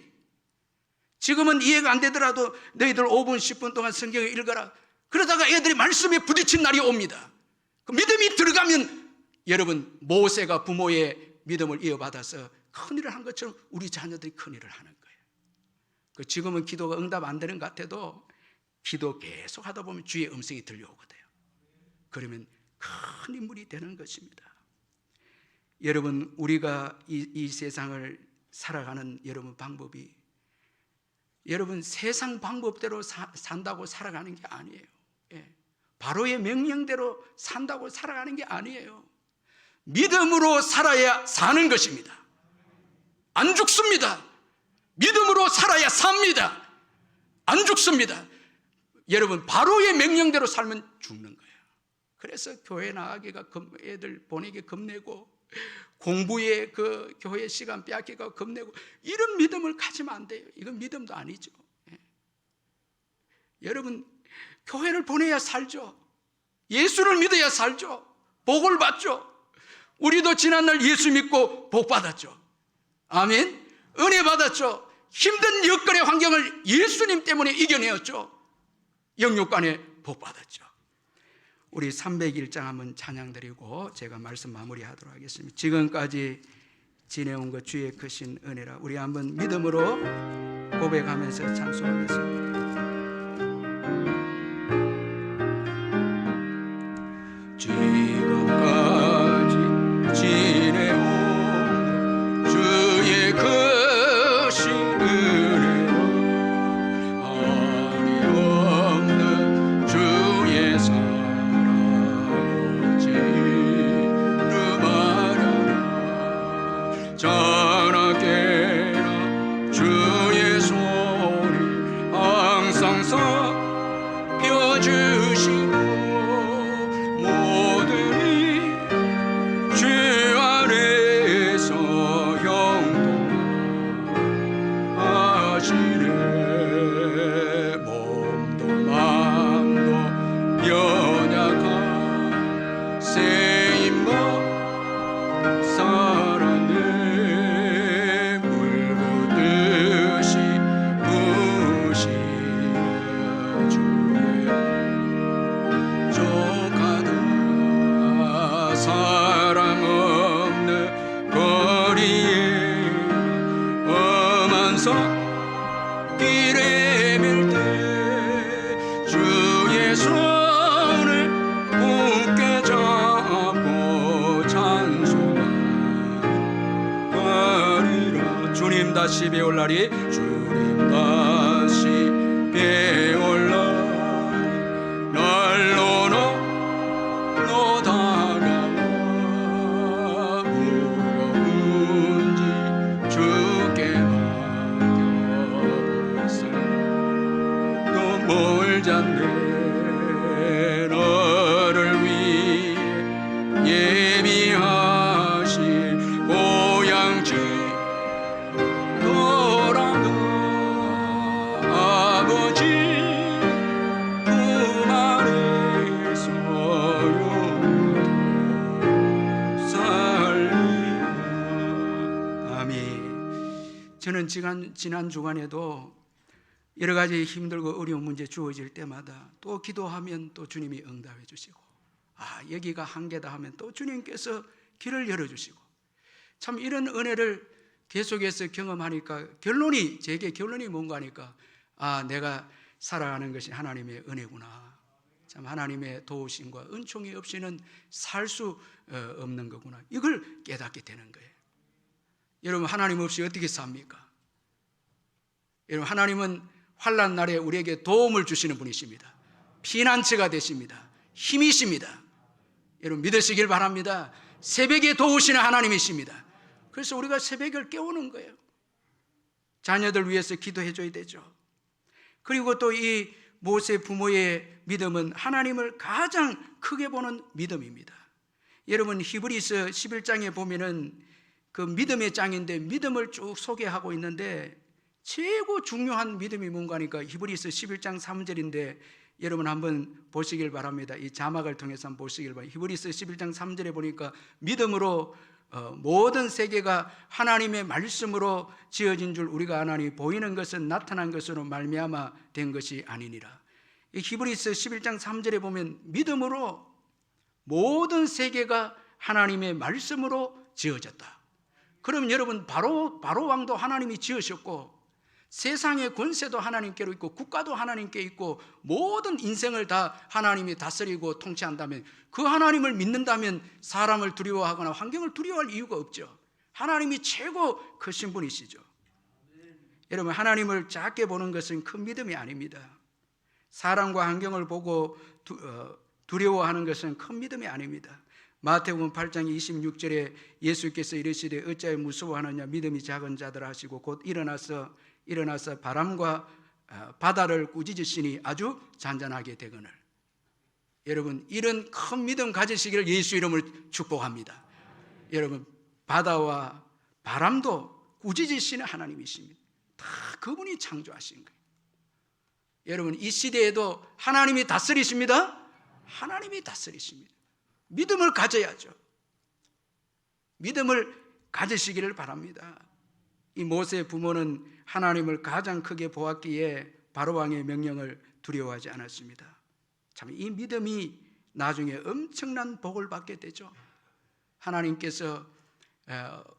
지금은 이해가 안 되더라도 너희들 5분 10분 동안 성경을 읽어라. 그러다가 애들이 말씀에 부딪힌 날이 옵니다. 그 믿음이 들어가면 여러분, 모세가 부모의 믿음을 이어받아서 큰일을 한 것처럼 우리 자녀들이 큰일을 하는 거예요. 지금은 기도가 응답 안 되는 것 같아도 기도 계속 하다 보면 주의 음성이 들려오거든요. 그러면 큰 인물이 되는 것입니다. 여러분, 우리가 이 세상을 살아가는 여러분 방법이 여러분 세상 방법대로 산다고 살아가는 게 아니에요. 바로의 명령대로 산다고 살아가는 게 아니에요. 믿음으로 살아야 사는 것입니다. 안 죽습니다. 믿음으로 살아야 삽니다. 안 죽습니다. 여러분, 바로의 명령대로 살면 죽는 거예요. 그래서 교회 나가기가 애들 보내기 겁내고, 공부에 그 교회 시간 빼앗기가 겁내고, 이런 믿음을 가지면 안 돼요. 이건 믿음도 아니죠. 여러분, 교회를 보내야 살죠. 예수를 믿어야 살죠. 복을 받죠. 우리도 지난날 예수 믿고 복 받았죠. 아멘. 은혜 받았죠. 힘든 여건의 환경을 예수님 때문에 이겨내었죠. 영육간에 복 받았죠. 우리 301장 한번 찬양 드리고 제가 말씀 마무리하도록 하겠습니다. 지금까지 지내온 것 주의 크신 은혜라. 우리 한번 믿음으로 고백하면서 찬송하겠습니다. 지금까지 지내온 주의 크신 은혜로 한이 없는 주의 사랑 어찌 누마라나 자나깨나 주의 손이 항상 살펴주시고 다시 배울 날이 주님 다시 배울 날이 날로 너 다가와 무거운지 주께 맡겨보세. 또 멀지 않네 너를 위해 예비하신 고향집 저는 지난 주간에도 여러 가지 힘들고 어려운 문제 주어질 때마다 또 기도하면 또 주님이 응답해 주시고, 여기가 한계다 하면 또 주님께서 길을 열어주시고, 참 이런 은혜를 계속해서 경험하니까 제게 결론이 뭔가 하니까 내가 살아가는 것이 하나님의 은혜구나. 참 하나님의 도우심과 은총이 없이는 살 수 없는 거구나. 이걸 깨닫게 되는 거예요. 여러분, 하나님 없이 어떻게 삽니까? 여러분, 하나님은 환난 날에 우리에게 도움을 주시는 분이십니다. 피난처가 되십니다. 힘이십니다. 여러분, 믿으시길 바랍니다. 새벽에 도우시는 하나님이십니다. 그래서 우리가 새벽을 깨우는 거예요. 자녀들 위해서 기도해 줘야 되죠. 그리고 또 이 모세 부모의 믿음은 하나님을 가장 크게 보는 믿음입니다. 여러분, 히브리서 11장에 보면은 그 믿음의 장인데 믿음을 쭉 소개하고 있는데 최고 중요한 믿음이 뭔가 하니까 히브리서 11장 3절인데 여러분 한번 보시길 바랍니다. 이 자막을 통해서 한번 보시길 바랍니다. 히브리서 11장 3절에 보니까 믿음으로 모든 세계가 하나님의 말씀으로 지어진 줄 우리가 아나니 보이는 것은 나타난 것으로 말미암아 된 것이 아니니라. 이 히브리서 11장 3절에 보면 믿음으로 모든 세계가 하나님의 말씀으로 지어졌다. 그럼 여러분, 바로 왕도 하나님이 지으셨고 세상의 권세도 하나님께로 있고 국가도 하나님께 있고 모든 인생을 다 하나님이 다스리고 통치한다면, 그 하나님을 믿는다면 사람을 두려워하거나 환경을 두려워할 이유가 없죠. 하나님이 최고 크신 분이시죠. 여러분, 하나님을 작게 보는 것은 큰 믿음이 아닙니다. 사람과 환경을 보고 두려워하는 것은 큰 믿음이 아닙니다. 마태복음 8장 26절에 예수께서 이르시되 어찌하여 무서워하느냐, 믿음이 작은 자들 하시고 곧 일어나서 바람과 바다를 꾸짖으시니 아주 잔잔하게 되거늘. 여러분, 이런 큰 믿음 가지시기를 예수 이름을 축복합니다. 여러분, 바다와 바람도 꾸짖으시는 하나님이십니다. 다 그분이 창조하신 거예요. 여러분, 이 시대에도 하나님이 다스리십니다. 하나님이 다스리십니다. 믿음을 가져야죠. 믿음을 가지시기를 바랍니다. 이 모세의 부모는 하나님을 가장 크게 보았기에 바로왕의 명령을 두려워하지 않았습니다. 참, 이 믿음이 나중에 엄청난 복을 받게 되죠. 하나님께서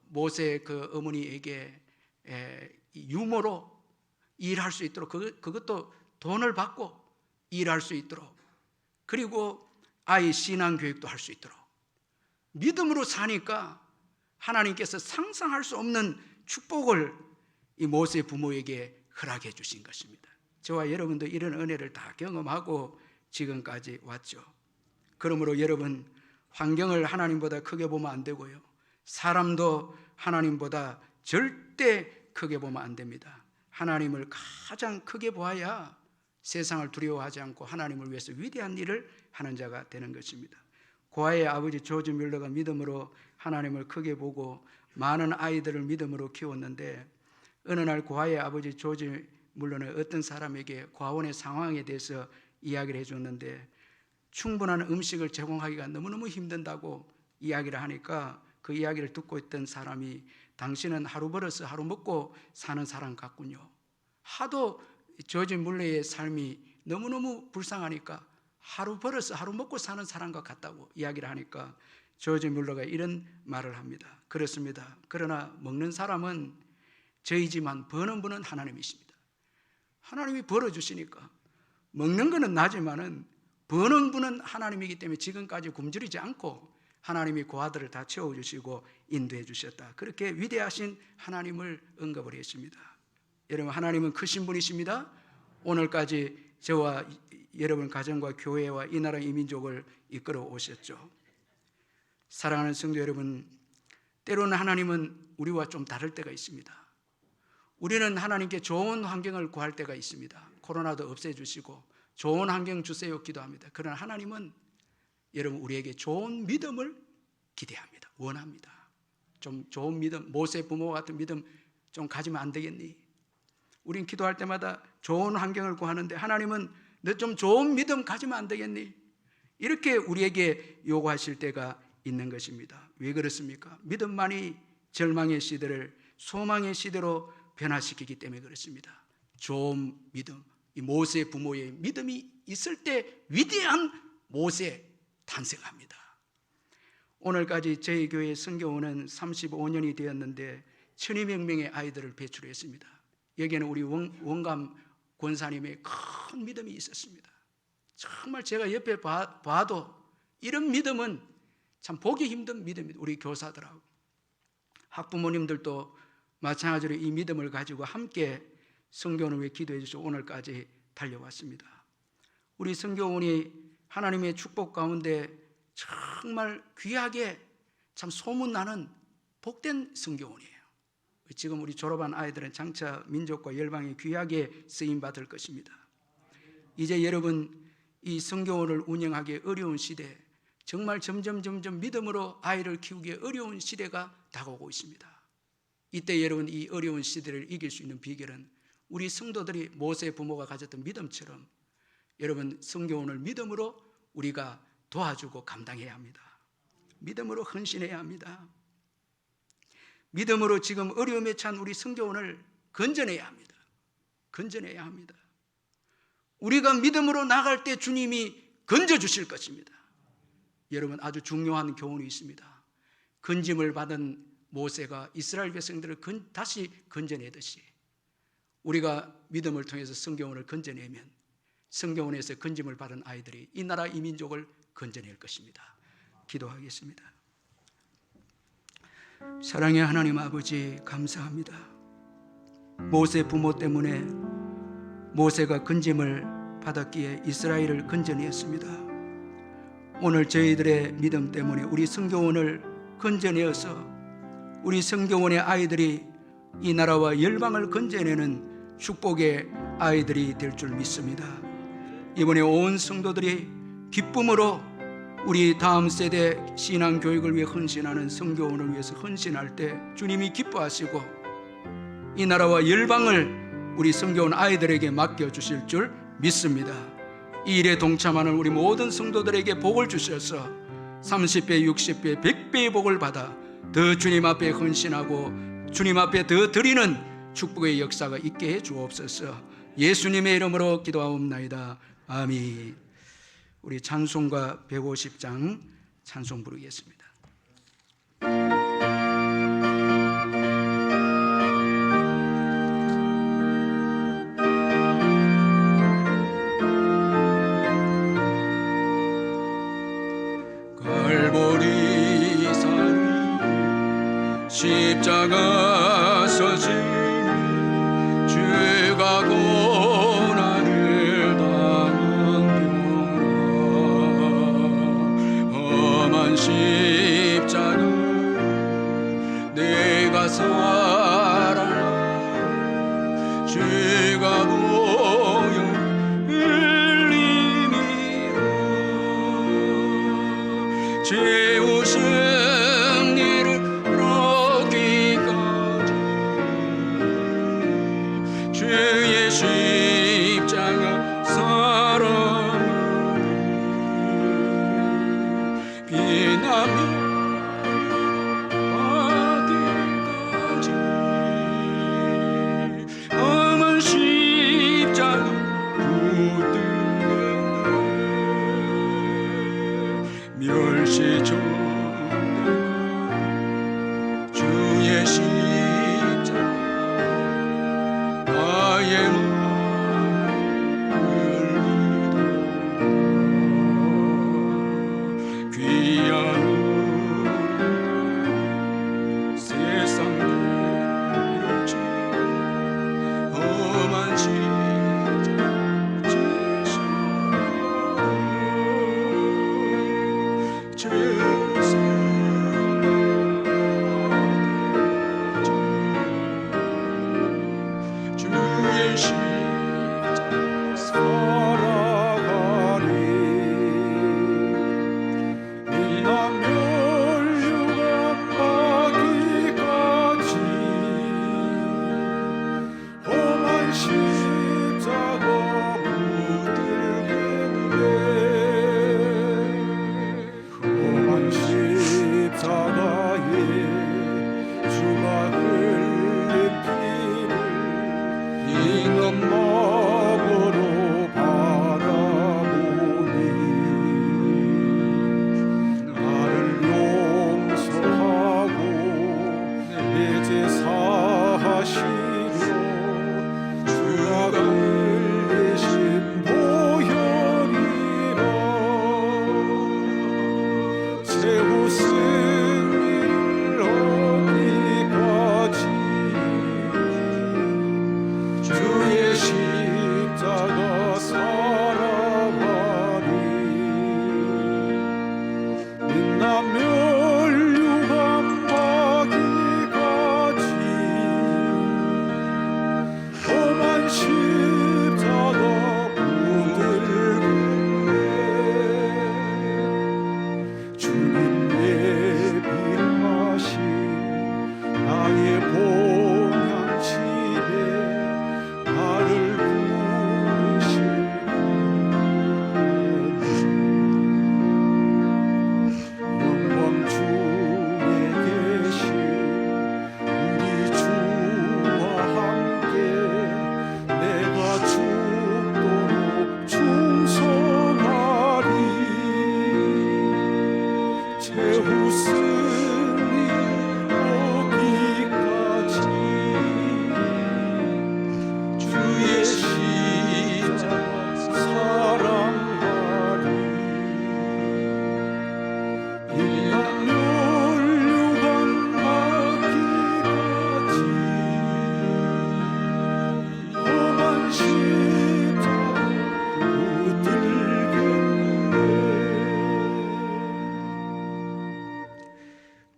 모세 그 어머니에게 유모로 일할 수 있도록, 그것도 돈을 받고 일할 수 있도록, 그리고 아이 신앙교육도 할 수 있도록 믿음으로 사니까 하나님께서 상상할 수 없는 축복을 이 모세 부모에게 허락해 주신 것입니다. 저와 여러분도 이런 은혜를 다 경험하고 지금까지 왔죠. 그러므로 여러분, 환경을 하나님보다 크게 보면 안 되고요, 사람도 하나님보다 절대 크게 보면 안 됩니다. 하나님을 가장 크게 보아야 세상을 두려워하지 않고 하나님을 위해서 위대한 일을 하는 자가 되는 것입니다. 고아의 아버지 조지 뮬러가 믿음으로 하나님을 크게 보고 많은 아이들을 믿음으로 키웠는데, 어느 날 고아의 아버지 조지 뮬러는 어떤 사람에게 고아원의 상황에 대해서 이야기를 해줬는데, 충분한 음식을 제공하기가 너무너무 힘든다고 이야기를 하니까 그 이야기를 듣고 있던 사람이, 당신은 하루 벌어서 하루 먹고 사는 사람 같군요. 하도 조지 뮬러의 삶이 너무너무 불쌍하니까 하루 벌어서 하루 먹고 사는 사람과 같다고 이야기를 하니까 조지 뮬러가 이런 말을 합니다. 그렇습니다. 그러나 먹는 사람은 저희지만 버는 분은 하나님이십니다. 하나님이 벌어주시니까 먹는 거는 나지만은 버는 분은 하나님이기 때문에 지금까지 굶주리지 않고 하나님이 그 아들을 다 채워주시고 인도해 주셨다. 그렇게 위대하신 하나님을 언급을 했습니다. 여러분, 하나님은 크신 분이십니다. 오늘까지 저와 여러분 가정과 교회와 이 나라 이 민족을 이끌어 오셨죠. 사랑하는 성도 여러분, 때로는 하나님은 우리와 좀 다를 때가 있습니다. 우리는 하나님께 좋은 환경을 구할 때가 있습니다. 코로나도 없애주시고 좋은 환경 주세요 기도합니다. 그러나 하나님은 여러분, 우리에게 좋은 믿음을 기대합니다. 원합니다. 좀 좋은 믿음, 모세 부모와 같은 믿음 좀 가지면 안 되겠니? 우린 기도할 때마다 좋은 환경을 구하는데 하나님은 너 좀 좋은 믿음 가지면 안 되겠니? 이렇게 우리에게 요구하실 때가 있는 것입니다. 왜 그렇습니까? 믿음만이 절망의 시대를 소망의 시대로 변화시키기 때문에 그렇습니다. 좋은 믿음, 이 모세 부모의 믿음이 있을 때 위대한 모세 탄생합니다. 오늘까지 저희 교회 선교원은 35년이 되었는데 1200명의 아이들을 배출했습니다. 여기에는 우리 원감 권사님의 큰 믿음이 있었습니다. 정말 제가 옆에 봐도 이런 믿음은 참 보기 힘든 믿음입니다. 우리 교사들하고 학부모님들도 마찬가지로 이 믿음을 가지고 함께 선교원을 위해 기도해 주시고 오늘까지 달려왔습니다. 우리 선교원이 하나님의 축복 가운데 정말 귀하게 참 소문나는 복된 선교원이에요. 지금 우리 졸업한 아이들은 장차 민족과 열방에 귀하게 쓰임받을 것입니다. 이제 여러분, 이 선교원을 운영하기 어려운 시대, 정말 점점 믿음으로 아이를 키우기 어려운 시대가 다가오고 있습니다. 이때 여러분, 이 어려운 시대를 이길 수 있는 비결은 우리 성도들이 모세 부모가 가졌던 믿음처럼 여러분, 선교원을 믿음으로 우리가 도와주고 감당해야 합니다. 믿음으로 헌신해야 합니다. 믿음으로 지금 어려움에 찬 우리 선교원을 건져내야 합니다. 건져내야 합니다. 우리가 믿음으로 나갈 때 주님이 건져주실 것입니다. 여러분, 아주 중요한 교훈이 있습니다. 건짐을 받은 모세가 이스라엘 백성들을 다시 건져내듯이 우리가 믿음을 통해서 성경원을 건져내면 성경원에서 건짐을 받은 아이들이 이 나라 이 민족을 건져낼 것입니다. 기도하겠습니다. 사랑의 하나님 아버지, 감사합니다. 모세 부모 때문에 모세가 건짐을 받았기에 이스라엘을 건져내었습니다. 오늘 저희들의 믿음 때문에 우리 성경원을 건져내어서 우리 성경원의 아이들이 이 나라와 열방을 건져내는 축복의 아이들이 될 줄 믿습니다. 이번에 온 성도들이 기쁨으로 우리 다음 세대 신앙 교육을 위해 헌신하는 성교원을 위해서 헌신할 때 주님이 기뻐하시고 이 나라와 열방을 우리 성교원 아이들에게 맡겨주실 줄 믿습니다. 이 일에 동참하는 우리 모든 성도들에게 복을 주셔서 30배, 60배, 100배의 복을 받아 더 주님 앞에 헌신하고 주님 앞에 더 드리는 축복의 역사가 있게 해 주옵소서. 예수님의 이름으로 기도하옵나이다. 아멘. 우리 찬송가 150장 찬송 부르겠습니다. 갈보리 산 십자가 서신 주가 고난을 당한 험한 십자가 내가 사랑한 주가 보여 흘림이라 채우신 이를 얻기까지 주의 십자가 사랑을 비나며 받기까지 험한 십자가 붙들네 멸시종대가 주의 십자가 나의 마음을 흘리다 귀한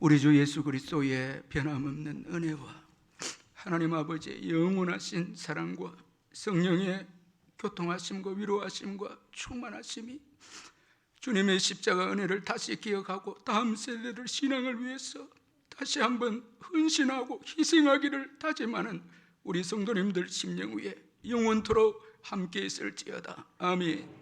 우리 주 예수 그리스도의 변함없는 은혜와 하나님 아버지의 영원하신 사랑과 성령의 교통하심과 위로하심과 충만하심이 주님의 십자가 은혜를 다시 기억하고 다음 세대들 신앙을 위해서 다시 한번 헌신하고 희생하기를 다짐하는 우리 성도님들 심령 위에 영원토록 함께 있을지어다. 아멘.